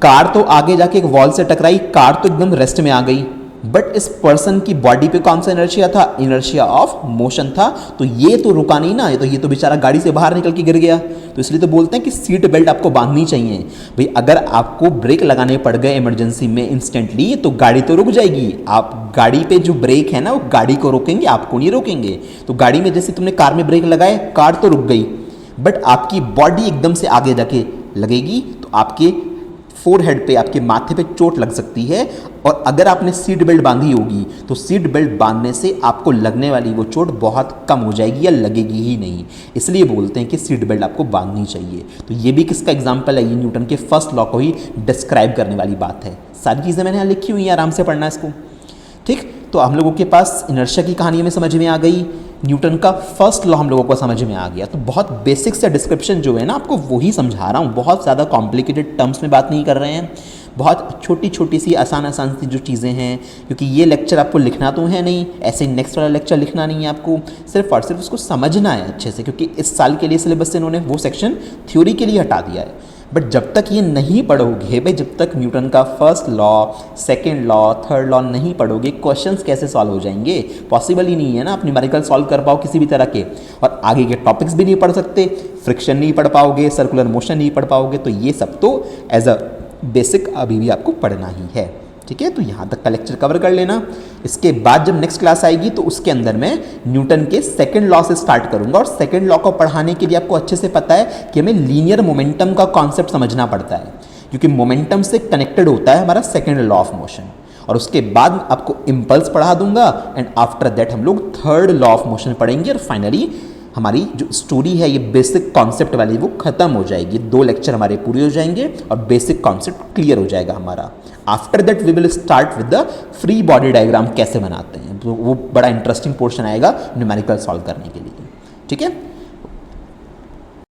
कार तो आगे जाके एक वॉल से टकराई, कार तो एकदम रेस्ट में आ गई, बट इस पर्सन की बॉडी पे कौन सा इनर्शिया था, इनर्शिया ऑफ मोशन था। तो ये तो रुका नहीं ना, ये तो बेचारा गाड़ी से बाहर निकल के गिर गया। तो इसलिए तो बोलते हैं कि सीट बेल्ट आपको बांधनी चाहिए। भाई अगर आपको ब्रेक लगाने पड़ गए इमरजेंसी में इंस्टेंटली, तो गाड़ी तो रुक जाएगी। आप गाड़ी पे जो ब्रेक है ना, वो गाड़ी को रोकेंगे, आपको नहीं रोकेंगे। तो गाड़ी में जैसे तुमने कार में ब्रेक लगाए, कार तो रुक गई, बट आपकी बॉडी एकदम से आगे जाके लगेगी, तो आपके फोरहेड पे, आपके माथे पे चोट लग सकती है। और अगर आपने सीट बेल्ट बांधी होगी तो सीट बेल्ट बांधने से आपको लगने वाली वो चोट बहुत कम हो जाएगी या लगेगी ही नहीं। इसलिए बोलते हैं कि सीट बेल्ट आपको बांधनी चाहिए। तो ये भी किसका एग्जाम्पल है, ये न्यूटन के फर्स्ट लॉ को ही डिस्क्राइब करने वाली बात है। सारी चीज़ें मैंने यहाँ लिखी हुई हैं, आराम से पढ़ना इसको। ठीक। तो हम लोगों के पास इनर्शिया की कहानी में समझ में आ गई, न्यूटन का फर्स्ट लॉ हम लोगों को समझ में आ गया। तो बहुत बेसिक सा डिस्क्रिप्शन जो है ना, आपको वही समझा रहा हूँ, बहुत ज़्यादा कॉम्प्लिकेटेड टर्म्स में बात नहीं कर रहे हैं। बहुत छोटी छोटी सी आसान सी जो चीज़ें हैं, क्योंकि ये लेक्चर आपको लिखना तो है नहीं, ऐसे नेक्स्ट वाला लेक्चर लिखना नहीं है आपको, सिर्फ और सिर्फ उसको समझना है अच्छे से, क्योंकि इस साल के लिए सिलेबस से इन्होंने वो सेक्शन थ्योरी के लिए हटा दिया है। बट जब तक ये नहीं पढ़ोगे भाई, जब तक न्यूटन का first law, second law, third law नहीं पढ़ोगे, क्वेश्चंस कैसे सॉल्व हो जाएंगे? पॉसिबल ही नहीं है ना आप न्यूमेरिकल सॉल्व कर पाओ किसी भी तरह के, और आगे के टॉपिक्स भी नहीं पढ़ सकते, फ्रिक्शन नहीं पढ़ पाओगे, सर्कुलर मोशन नहीं पढ़ पाओगे, तो ये सब तो एज अ बेसिक अभी भी आपको पढ़ना ही है। ठीक है, तो यहाँ तक का लेक्चर कवर कर लेना। इसके बाद जब नेक्स्ट क्लास आएगी तो उसके अंदर मैं न्यूटन के सेकंड लॉ से स्टार्ट करूंगा, और सेकंड लॉ को पढ़ाने के लिए आपको अच्छे से पता है कि हमें लीनियर मोमेंटम का कॉन्सेप्ट समझना पड़ता है, क्योंकि मोमेंटम से कनेक्टेड होता है हमारा सेकंड लॉ ऑफ मोशन। और उसके बाद आपको इम्पल्स पढ़ा दूंगा, एंड आफ्टर दैट हम लोग थर्ड लॉ ऑफ मोशन पढ़ेंगे, और फाइनली हमारी जो स्टोरी है ये बेसिक कॉन्सेप्ट वाली वो खत्म हो जाएगी। 2 लेक्चर हमारे पूरे हो जाएंगे और बेसिक कॉन्सेप्ट क्लियर हो जाएगा हमारा। After that we will start with the free body diagram कैसे बनाते हैं, तो वो बड़ा इंटरेस्टिंग पोर्शन आएगा न्यूमेरिकल सॉल्व करने के लिए। ठीक है,